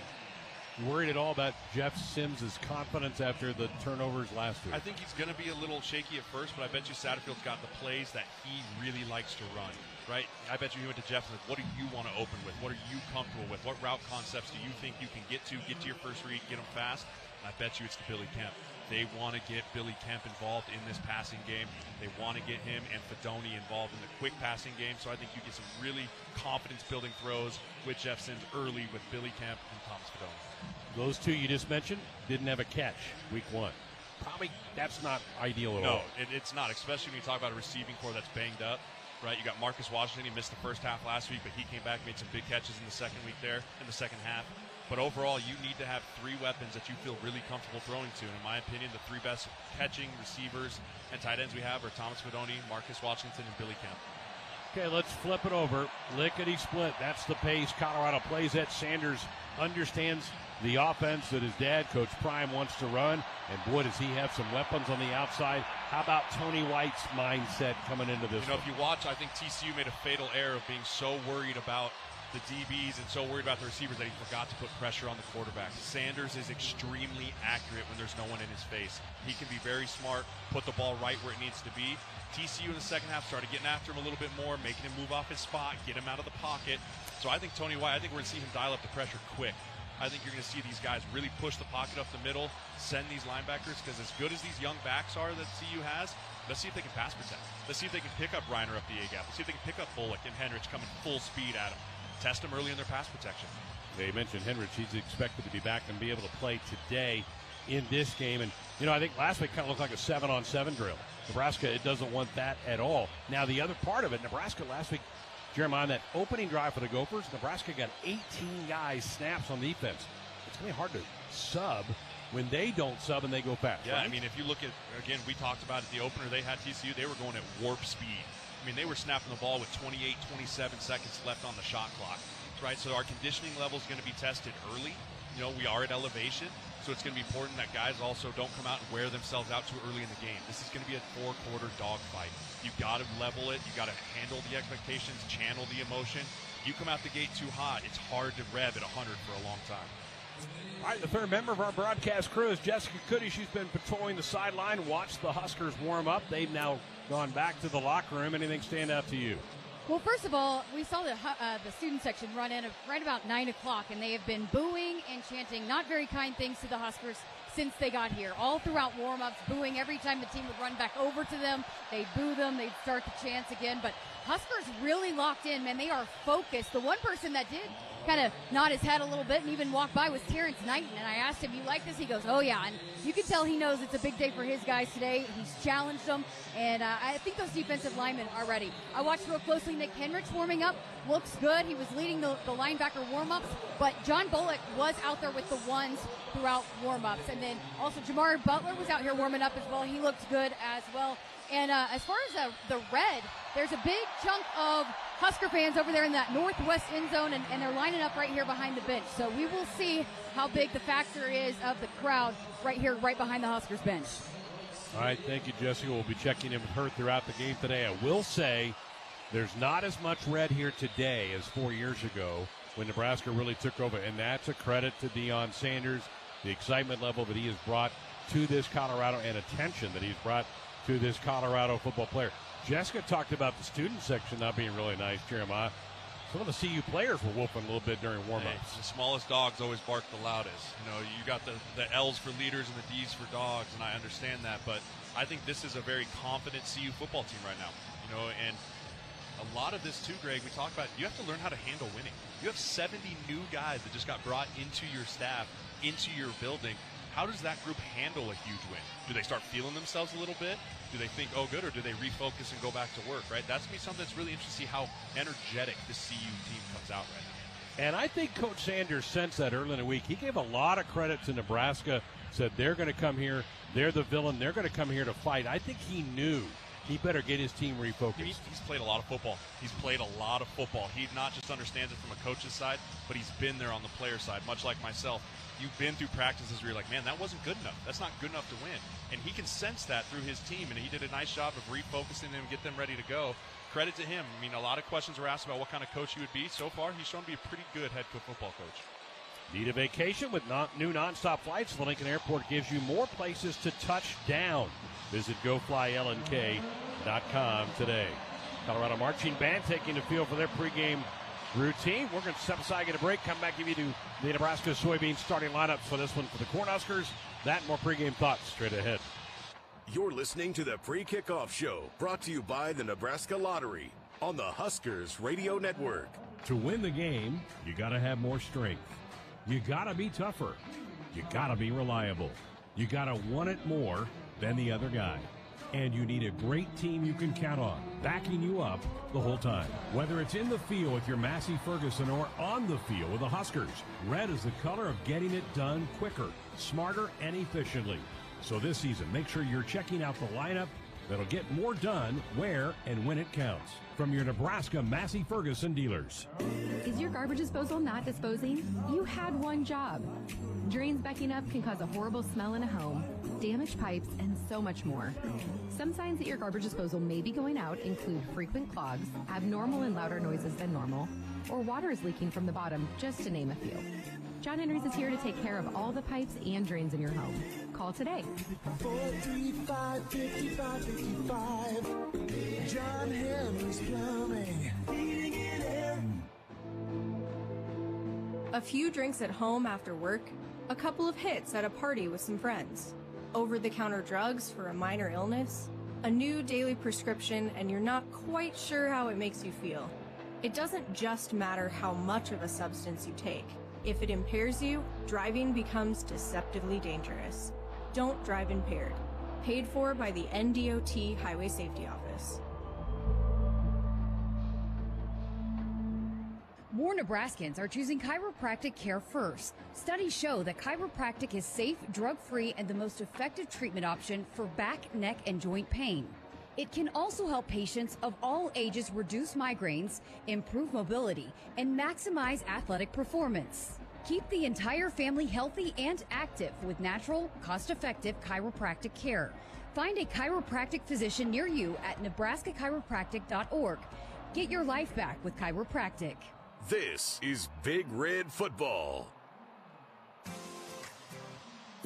You worried at all about Jeff Sims' confidence after the turnovers last week? I think he's going to be a little shaky at first, but I bet you Satterfield's got the plays that he really likes to run, right? I bet you he went to Jeff and said, what do you want to open with? What are you comfortable with? What route concepts do you think you can get to your first read, get them fast? And I bet you it's to Billy Kemp. They want to get Billy Kemp involved in this passing game. They want to get him and Fedoni involved in the quick passing game. So I think you get some really confidence-building throws with Jeff Sims early with Billy Kemp and Thomas Fedoni. Those two you just mentioned didn't have a catch week 1. Probably that's not ideal at all. No, it's not, especially when you talk about a receiving core that's banged up. Right, you got Marcus Washington. He missed the first half last week, but he came back, made some big catches in the second week there, in the second half. But overall, you need to have 3 weapons that you feel really comfortable throwing to. And in my opinion, the 3 best catching receivers and tight ends we have are Thomas Fedoni, Marcus Washington, and Billy Kemp. Okay, let's flip it over. Lickety split. That's the pace Colorado plays at. Sanders understands the offense that his dad, Coach Prime, wants to run. And boy, does he have some weapons on the outside. How about Tony White's mindset coming into this? If you watch, I think TCU made a fatal error of being so worried about the DBs and so worried about the receivers that he forgot to put pressure on the quarterback. Sanders is extremely accurate when there's no one in his face. He can be very smart, put the ball right where it needs to be. TCU in the second half started getting after him a little bit more, making him move off his spot, get him out of the pocket. So I think Tony White, we're going to see him dial up the pressure quick. I think you're going to see these guys really push the pocket up the middle, send these linebackers, because as good as these young backs are that CU has, let's see if they can pass protect. Let's see if they can pick up Reiner up the A-gap. Let's see if they can pick up Bullock and Henrich coming full speed at him. Test them early in their pass protection. They mentioned Henrich. He's expected to be back and be able to play today in this game. And, I think last week kind of looked like a 7-on-7 drill. Nebraska, it doesn't want that at all. Now, the other part of it, Nebraska last week, Jeremiah, on that opening drive for the Gophers, Nebraska got 18 guys snaps on defense. It's going to be hard to sub when they don't sub and they go fast. Yeah, right? I mean, if you look at, again, we talked about it, the opener they had TCU, they were going at warp speed. I mean, they were snapping the ball with 28, 27 seconds left on the shot clock, right? So our conditioning level is going to be tested early. We are at elevation, so it's going to be important that guys also don't come out and wear themselves out too early in the game. This is going to be a 4-quarter dogfight. You've got to level it. You've got to handle the expectations, channel the emotion. You come out the gate too hot, it's hard to rev at 100 for a long time. All right, the third member of our broadcast crew is Jessica Cuddy. She's been patrolling the sideline, watched the Huskers warm up. They've now gone back to the locker room. Anything stand out to you? Well, first of all, we saw the student section run in right about 9 o'clock, and they have been booing and chanting not very kind things to the Huskers since they got here. All throughout warm-ups, booing every time the team would run back over to them. They'd boo them. They'd start the chants again. But Huskers really locked in, man. They are focused. The one person that did kind of nod his head a little bit and even walk by was Terrence Knighton. And I asked him, you like this? He goes, oh, yeah. And you can tell he knows it's a big day for his guys today. He's challenged them. And I think those defensive linemen are ready. I watched real closely Nick Henrich warming up. Looks good. He was leading the linebacker warm-ups. But John Bullock was out there with the ones throughout warm-ups. And then also Jamar Butler was out here warming up as well. He looked good as well. And as far as the red, there's a big chunk of Husker fans over there in that northwest end zone, and they're lining up right here behind the bench. So we will see how big the factor is of the crowd right here, right behind the Huskers bench. All right, thank you, Jessica. We'll be checking in with her throughout the game today. I will say there's not as much red here today as 4 years ago when Nebraska really took over, and that's a credit to Deion Sanders, the excitement level that he has brought to this Colorado and attention that he's brought to this Colorado football player. Jessica talked about the student section not being really nice, Jeremiah. Some of the CU players were whooping a little bit during warm-ups. Hey, the smallest dogs always bark the loudest. You know, you got the L's for leaders and the D's for dogs, and I understand that. But I think this is a very confident CU football team right now. You know, and a lot of this too, Greg, we talk about you have to learn how to handle winning. You have 70 new guys that just got brought into your staff, into your building. How does that group handle a huge win? Do they start feeling themselves a little bit? Do they think, oh, good, or do they refocus and go back to work, right? That's going to be something that's really interesting to see how energetic the CU team comes out right now. And I think Coach Sanders sensed that early in the week. He gave a lot of credit to Nebraska, said they're going to come here, they're the villain, they're going to come here to fight. I think he knew he better get his team refocused. He's played a lot of football. He not just understands it from a coach's side, but he's been there on the player side, much like myself. You've been through practices where you're like, man, that wasn't good enough. That's not good enough to win. And he can sense that through his team, and he did a nice job of refocusing them, get them ready to go. Credit to him. I mean, a lot of questions were asked about what kind of coach he would be. So far, he's shown to be a pretty good head football coach. Need a vacation with new nonstop flights? The Lincoln Airport gives you more places to touch down. Visit GoFlyLNK.com today. Colorado Marching Band taking the field for their pregame routine. We're going to step aside, get a break, come back, give you the Nebraska soybean starting lineups for this one for the Cornhuskers. That and more pregame thoughts straight ahead. You're listening to the Pre-Kickoff Show, brought to you by the Nebraska Lottery on the Huskers Radio Network. To win the game, you got to have more strength. You got to be tougher. You got to be reliable. You got to want it more than the other guy. And you need a great team you can count on, backing you up the whole time. Whether it's in the field with your Massey Ferguson or on the field with the Huskers, red is the color of getting it done quicker, smarter, and efficiently. So this season, make sure you're checking out the lineup that'll get more done where and when it counts. From your Nebraska Massey Ferguson dealers. Is your garbage disposal not disposing? You had one job. Drains backing up can cause a horrible smell in a home, damaged pipes, and so much more. Some signs that your garbage disposal may be going out include frequent clogs, abnormal and louder noises than normal, or water is leaking from the bottom, just to name a few. John Henry's is here to take care of all the pipes and drains in your home. Call today. 435-5555. John Henry's Plumbing. Heating and air. A few drinks at home after work, a couple of hits at a party with some friends, over-the-counter drugs for a minor illness, a new daily prescription, and you're not quite sure how it makes you feel. It doesn't just matter how much of a substance you take. If it impairs you, driving becomes deceptively dangerous. Don't drive impaired. Paid for by the NDOT Highway Safety Office. More Nebraskans are choosing chiropractic care first. Studies show that chiropractic is safe, drug-free, and the most effective treatment option for back, neck, and joint pain. It can also help patients of all ages reduce migraines, improve mobility, and maximize athletic performance. Keep the entire family healthy and active with natural, cost-effective chiropractic care. Find a chiropractic physician near you at nebraska-chiropractic.org. Get your life back with chiropractic. This is Big Red Football.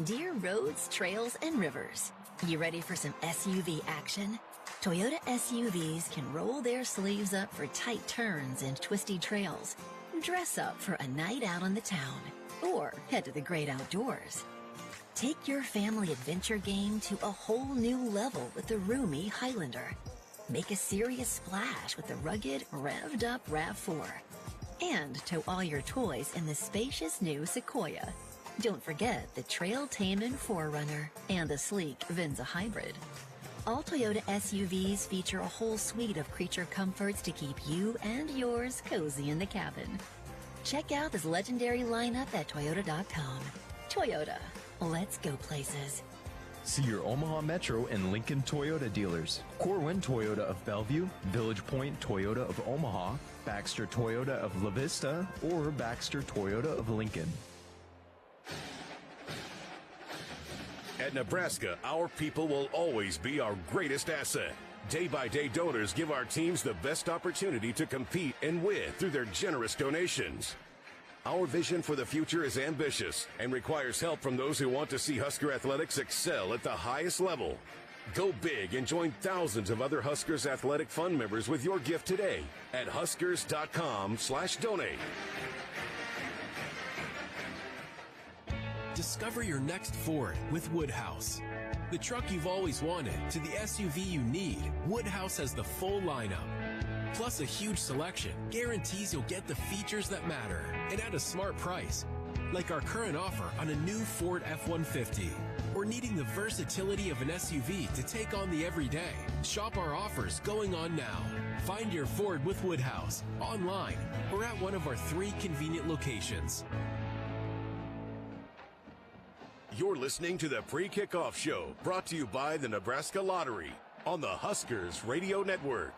Dear roads, trails, and rivers, you ready for some SUV action? Toyota SUVs can roll their sleeves up for tight turns and twisty trails. Dress up for a night out on the town, or head to the great outdoors. Take your family adventure game to a whole new level with the roomy Highlander. Make a serious splash with the rugged, revved-up RAV4. And tow all your toys in the spacious new Sequoia. Don't forget the trail-taming 4Runner and the sleek Venza Hybrid. All Toyota SUVs feature a whole suite of creature comforts to keep you and yours cozy in the cabin. Check out this legendary lineup at Toyota.com. Toyota, let's go places. See your Omaha Metro and Lincoln Toyota dealers. Corwin Toyota of Bellevue, Village Point Toyota of Omaha, Baxter Toyota of La Vista, or Baxter Toyota of Lincoln. At Nebraska, our people will always be our greatest asset. Day-by-day donors give our teams the best opportunity to compete and win through their generous donations. Our vision for the future is ambitious and requires help from those who want to see Husker athletics excel at the highest level. Go big and join thousands of other Huskers Athletic Fund members with your gift today at huskers.com/donate. Discover your next Ford with Woodhouse. The truck you've always wanted to the SUV you need, Woodhouse has the full lineup. Plus a huge selection guarantees you'll get the features that matter and at a smart price. Like our current offer on a new Ford F-150. Or needing the versatility of an SUV to take on the everyday. Shop our offers going on now. Find your Ford with Woodhouse online or at one of our 3 convenient locations. You're listening to the Pre-Kickoff Show, brought to you by the Nebraska Lottery on the Huskers Radio Network.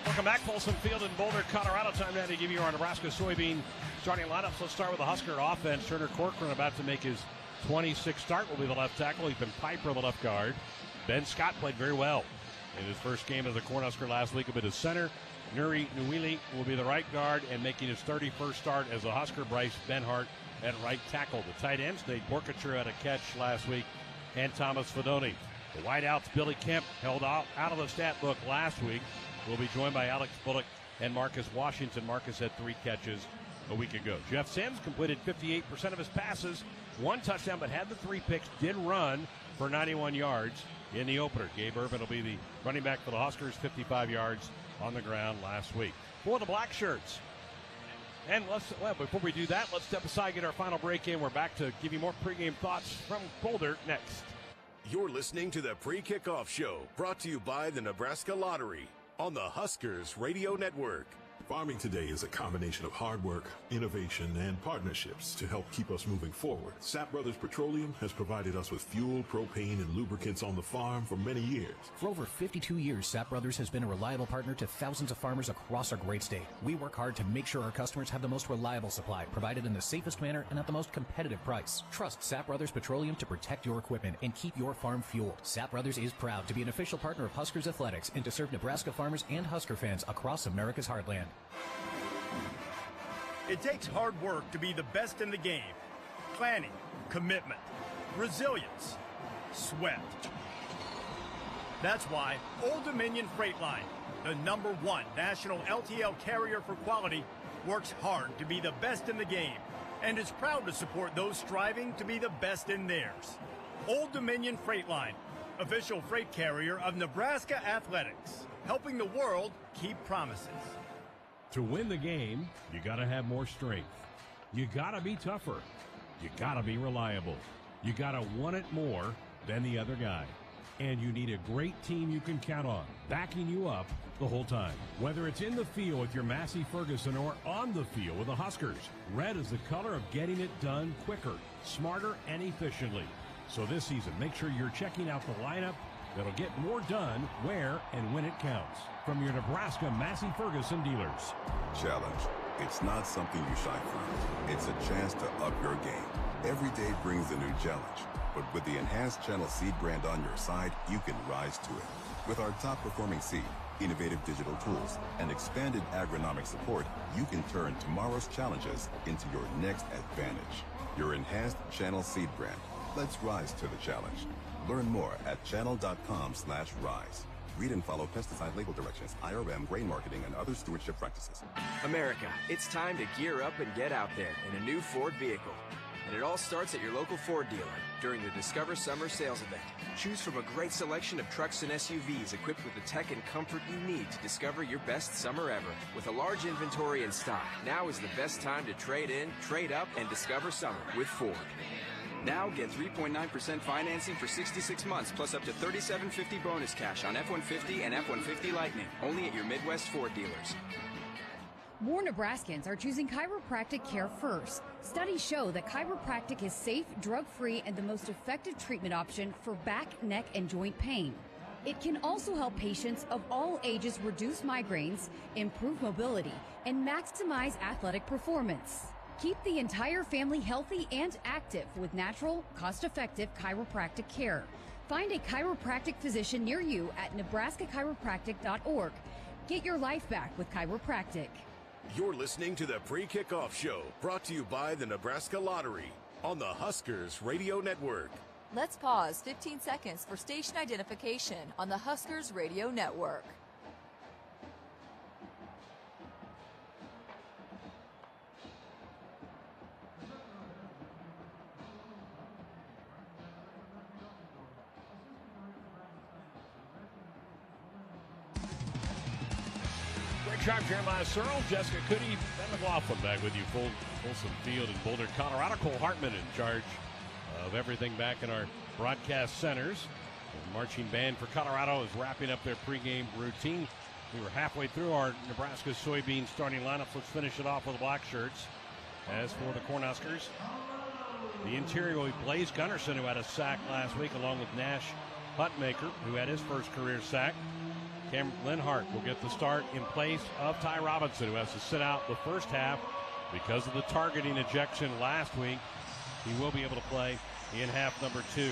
Welcome back, Folsom Field in Boulder, Colorado. Time now to give you our Nebraska soybean starting lineups. Let's start with the Husker offense. Turner Corcoran about to make his 26th start will be the left tackle. Ethan Piper, the left guard. Ben Scott played very well in his first game as a Cornhusker last week, a bit of center. Nuri Nuili will be the right guard and making his 31st start as a Husker. Bryce Benhart at right tackle. The tight ends, Nate Borkacher had a catch last week, and Thomas Fedoni. The wideouts, Billy Kemp, held out of the stat book last week, will be joined by Alex Bullock and Marcus Washington. Marcus had 3 catches a week ago. Jeff Sims completed 58% of his passes, 1 touchdown, but had the 3 picks, did run for 91 yards in the opener. Gabe Irvin will be the running back for the Huskers, 55 yards on the ground last week. For the Black Shirts. And before we do that, let's step aside, get our final break in. We're back to give you more pregame thoughts from Boulder next. You're listening to the Pre-Kickoff Show, brought to you by the Nebraska Lottery on the Huskers Radio Network. Farming today is a combination of hard work, innovation, and partnerships to help keep us moving forward. Sapp Brothers Petroleum has provided us with fuel, propane, and lubricants on the farm for many years. For over 52 years, Sapp Brothers has been a reliable partner to thousands of farmers across our great state. We work hard to make sure our customers have the most reliable supply, provided in the safest manner and at the most competitive price. Trust Sapp Brothers Petroleum to protect your equipment and keep your farm fueled. Sapp Brothers is proud to be an official partner of Huskers Athletics and to serve Nebraska farmers and Husker fans across America's heartland. It takes hard work to be the best in the game. Planning, commitment, resilience, sweat. That's why Old Dominion Freight Line, the #1 national LTL carrier for quality, works hard to be the best in the game and is proud to support those striving to be the best in theirs. Old Dominion Freight Line, official freight carrier of Nebraska Athletics, helping the world keep promises. To win the game, you got to have more strength. You got to be tougher. You got to be reliable. You got to want it more than the other guy. And you need a great team you can count on, backing you up the whole time. Whether it's in the field with your Massey Ferguson or on the field with the Huskers, red is the color of getting it done quicker, smarter, and efficiently. So this season, make sure you're checking out the lineup that'll get more done where and when it counts. From your Nebraska Massey Ferguson dealers. Challenge. It's not something you shy from. It's a chance to up your game. Every day brings a new challenge. But with the enhanced Channel Seed brand on your side, you can rise to it. With our top-performing seed, innovative digital tools, and expanded agronomic support, you can turn tomorrow's challenges into your next advantage. Your enhanced Channel Seed brand. Let's rise to the challenge. Learn more at channel.com/rise. Read and follow pesticide label directions, IRM, grain marketing, and other stewardship practices. America, it's time to gear up and get out there in a new Ford vehicle. And it all starts at your local Ford dealer during the Discover Summer Sales Event. Choose from a great selection of trucks and SUVs equipped with the tech and comfort you need to discover your best summer ever. With a large inventory in stock, now is the best time to trade in, trade up, and discover summer with Ford. Now get 3.9% financing for 66 months plus up to $3,750 bonus cash on F-150 and F-150 Lightning. Only at your Midwest Ford dealers. More Nebraskans are choosing chiropractic care first. Studies show that chiropractic is safe, drug-free, and the most effective treatment option for back, neck, and joint pain. It can also help patients of all ages reduce migraines, improve mobility, and maximize athletic performance. Keep the entire family healthy and active with natural, cost-effective chiropractic care. Find a chiropractic physician near you at nebraska-chiropractic.org. Get your life back with chiropractic. You're listening to the Pre-Kickoff Show, brought to you by the Nebraska Lottery on the Huskers Radio Network. Let's pause 15 seconds for station identification on the Huskers Radio Network. Sharp, Jeremiah Searle, Jessica Cuddy, Ben McLaughlin back with you. Folsom Field in Boulder, Colorado. Cole Hartman in charge of everything back in our broadcast centers. The marching band for Colorado is wrapping up their pregame routine. We were halfway through our Nebraska soybean starting lineup. Let's finish it off with the black shirts. As for the Cornhuskers, the interior will be Blaze Gunnarsson, who had a sack last week, along with Nash Hutmaker, who had his first career sack. Cam Linhart will get the start in place of Ty Robinson, who has to sit out the first half because of the targeting ejection last week. He will be able to play in half number 2.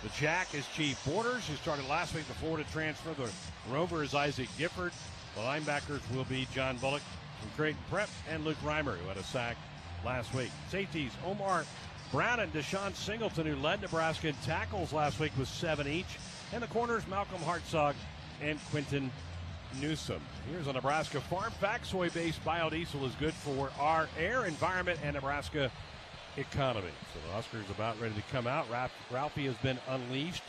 The Jack is Chief Borders, who started last week, the Florida transfer. The Rover is Isaac Gifford. The linebackers will be John Bullock from Creighton Prep and Luke Reimer, who had a sack last week. Safeties, Omar Brown and Deshaun Singleton, who led Nebraska in tackles last week with 7 each. And the corners, Malcolm Hartzog and Quentin Newsom. Here's a Nebraska farm fact. Soy-based biodiesel is good for our air, environment, and Nebraska economy. So the Huskers about ready to come out. Ralphie has been unleashed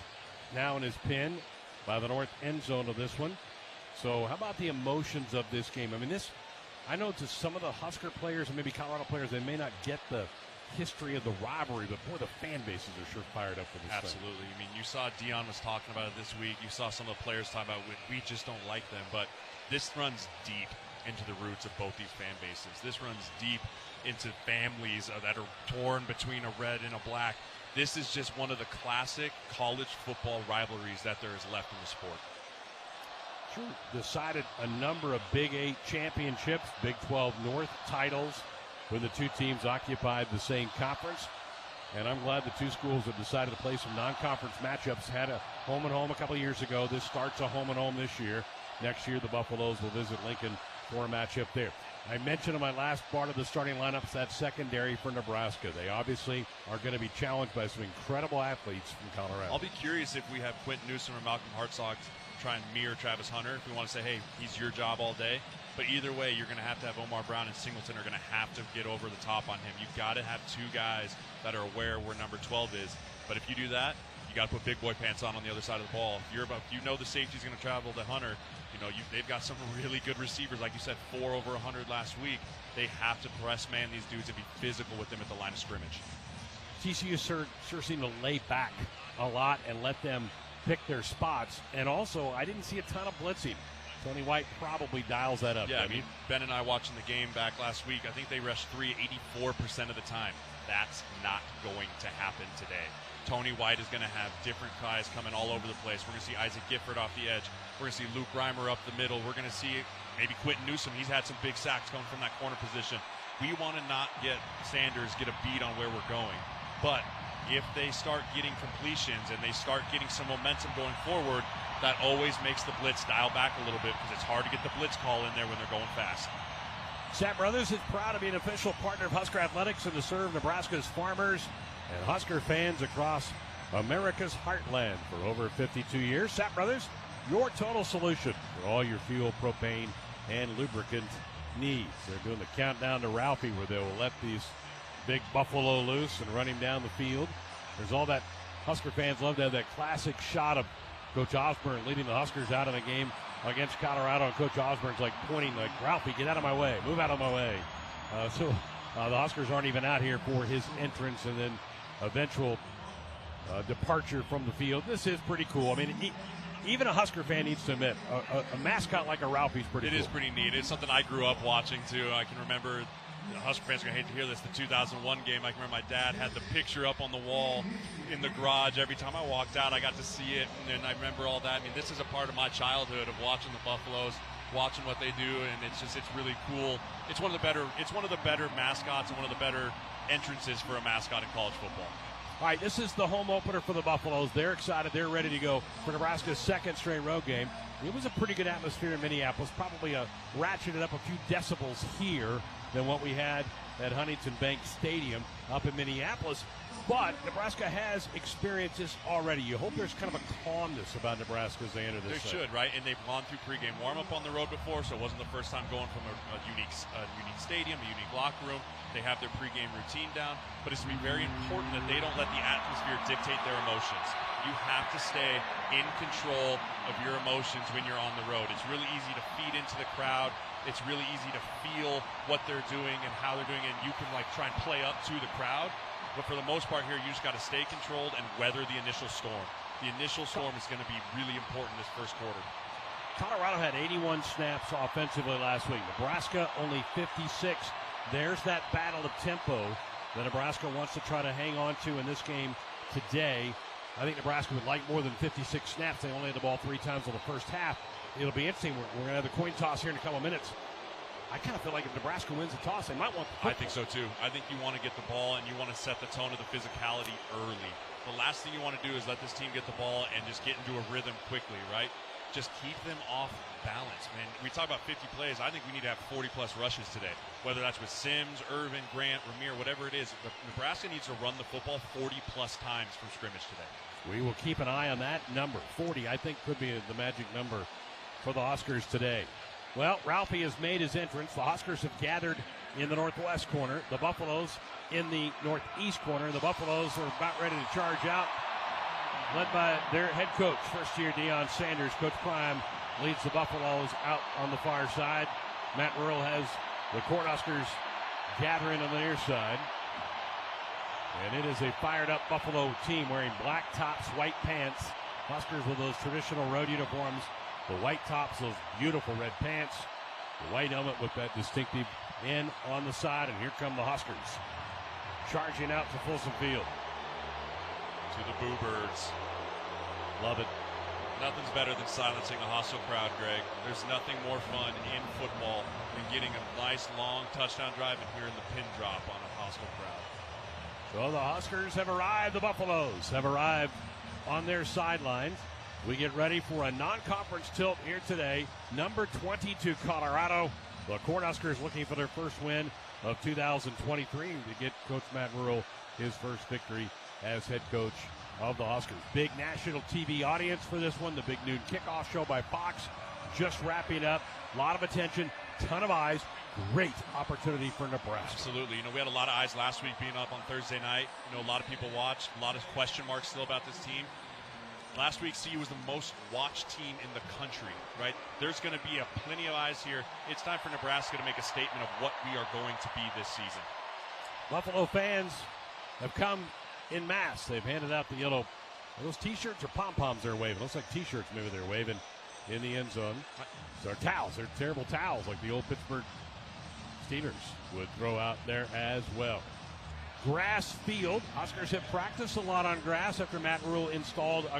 now in his pin by the north end zone of this one. So how about the emotions of this game? I mean, I know to some of the Husker players and maybe Colorado players, they may not get the history of the rivalry, but boy, the fan bases are sure fired up for this Absolutely. thing. I mean, you saw Dion was talking about it this week. You saw some of the players talking about we just don't like them, but this runs deep into the roots of both these fan bases. This runs deep into families that are torn between a red and a black. This is just one of the classic college football rivalries that there is left in the sport. Sure. Decided a number of Big 8 championships, Big 12 North titles, when the two teams occupied the same conference. And I'm glad the two schools have decided to play some non-conference matchups. Had a home-and-home a couple of years ago. This starts a home-and-home this year. Next year, the Buffaloes will visit Lincoln for a matchup there. I mentioned in my last part of the starting lineups that secondary for Nebraska. They obviously are going to be challenged by some incredible athletes from Colorado. I'll be curious if we have Quentin Newsom or Malcolm Hartzog try and mirror Travis Hunter, if we want to say, hey, he's your job all day. But either way, you're going to have Omar Brown and Singleton are going to have to get over the top on him. You've got to have two guys that are aware where number 12 is. But if you do that, you got to put big boy pants on the other side of the ball. If you know the safety's going to travel to Hunter, they've got some really good receivers. Like you said, 4 over 100 last week. They have to press man these dudes and be physical with them at the line of scrimmage. TCU sure seemed to lay back a lot and let them pick their spots. And also, I didn't see a ton of blitzing. Tony White probably dials that up. Yeah, I mean, Ben and I watching the game back last week, I think they rushed 84% of the time. That's not going to happen today. Tony White is going to have different guys coming all over the place. We're going to see Isaac Gifford off the edge. We're going to see Luke Reimer up the middle. We're going to see maybe Quentin Newsom. He's had some big sacks coming from that corner position. We want to not get Sanders get a beat on where we're going. But if they start getting completions and they start getting some momentum going forward, that always makes the blitz dial back a little bit because it's hard to get the blitz call in there when they're going fast. Sapp Brothers is proud to be an official partner of Husker Athletics and to serve Nebraska's farmers and Husker fans across America's heartland for over 52 years. Sapp Brothers, your total solution for all your fuel, propane, and lubricant needs. They're doing the countdown to Ralphie where they will let these big buffalo loose and run him down the field. There's all that Husker fans love to have that classic shot of Coach Osborne leading the Huskers out of the game against Colorado, and Coach Osborne's like pointing like, Ralphie, get out of my way, move out of my way. So the Huskers aren't even out here for his entrance and then eventual departure from the field. This is pretty cool. I mean, even a Husker fan needs to admit, a mascot like a Ralphie's pretty cool. It is pretty neat. It's something I grew up watching, too. I can remember, the Husker fans are going to hate to hear this, the 2001 game. I can remember my dad had the picture up on the wall in the garage. Every time I walked out, I got to see it, and then I remember all that. I mean, this is a part of my childhood of watching the Buffaloes watching what they do, and it's really cool. It's one of the better mascots and one of the better entrances for a mascot in college football. All right, this is the home opener for the Buffaloes. They're excited. They're ready to go for Nebraska's second straight road game. It was a pretty good atmosphere in Minneapolis, probably ratcheted up a few decibels here than what we had at Huntington Bank Stadium up in Minneapolis. But Nebraska has experiences already. You hope there's kind of a calmness about Nebraska as they enter this. There should, right? And they've gone through pregame warm-up on the road before, so it wasn't the first time going from a unique stadium, a unique locker room. They have their pregame routine down, but it's going to be very important that they don't let the atmosphere dictate their emotions. You have to stay in control of your emotions when you're on the road. It's really easy to feed into the crowd. It's really easy to feel what they're doing and how they're doing it, and you can try and play up to the crowd. But for the most part here, you just got to stay controlled and weather the initial storm. The initial storm is going to be really important this first quarter. Colorado had 81 snaps offensively last week. Nebraska only 56. There's that battle of tempo that Nebraska wants to try to hang on to in this game today. I think Nebraska would like more than 56 snaps. They only had the ball 3 times in the first half. It'll be interesting. We're going to have the coin toss here in a couple of minutes. I kind of feel like if Nebraska wins the toss, they might want the football. I think so, too. I think you want to get the ball, and you want to set the tone of the physicality early. The last thing you want to do is let this team get the ball and just get into a rhythm quickly, right? Just keep them off balance, man. We talk about 50 plays. I think we need to have 40-plus rushes today, whether that's with Sims, Irvin, Grant, Ramir, whatever it is. Nebraska needs to run the football 40-plus times from scrimmage today. We will keep an eye on that number. 40, I think, could be the magic number for the Huskers today. Well, Ralphie has made his entrance. The Huskers have gathered in the northwest corner. The Buffaloes in the northeast corner. The Buffaloes are about ready to charge out, led by their head coach, first-year Deion Sanders. Coach Prime leads the Buffaloes out on the far side. Matt Rurl has the Cornhuskers gathering on the near side. And it is a fired-up Buffalo team wearing black tops, white pants. Huskers with those traditional road uniforms. The white tops, those beautiful red pants. The white helmet with that distinctive N on the side. And here come the Huskers charging out to Folsom Field. To the Boo Birds. Love it. Nothing's better than silencing a hostile crowd, Greg. There's nothing more fun in football than getting a nice long touchdown drive and hearing the pin drop on a hostile crowd. So the Huskers have arrived. The Buffaloes have arrived on their sidelines. We get ready for a non-conference tilt here today. Number 22, Colorado. The Cornhuskers looking for their first win of 2023 to get Coach Matt Rurl his first victory as head coach of the Huskers. Big national TV audience for this one. The big noon kickoff show by Fox just wrapping up. A lot of attention, ton of eyes. Great opportunity for Nebraska. Absolutely. We had a lot of eyes last week being up on Thursday night. A lot of people watched. A lot of question marks still about this team. Last week, CU was the most watched team in the country, right? There's going to be plenty of eyes here. It's time for Nebraska to make a statement of what we are going to be this season. Buffalo fans have come in mass. They've handed out the yellow. Are those T-shirts or pom-poms they're waving? Looks like T-shirts maybe they're waving in the end zone. They're towels. They're terrible towels like the old Pittsburgh Steelers would throw out there as well. Grass field. Huskers have practiced a lot on grass after Matt Rurl installed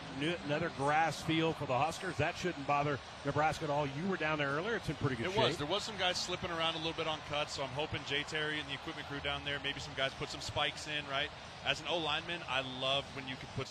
another grass field for the Huskers. That shouldn't bother Nebraska at all. You were down there earlier. It's in pretty good shape. There was some guys slipping around a little bit on cuts, so I'm hoping Jay Terry and the equipment crew down there, maybe some guys put some spikes in, right? As an O-lineman, I love when you can put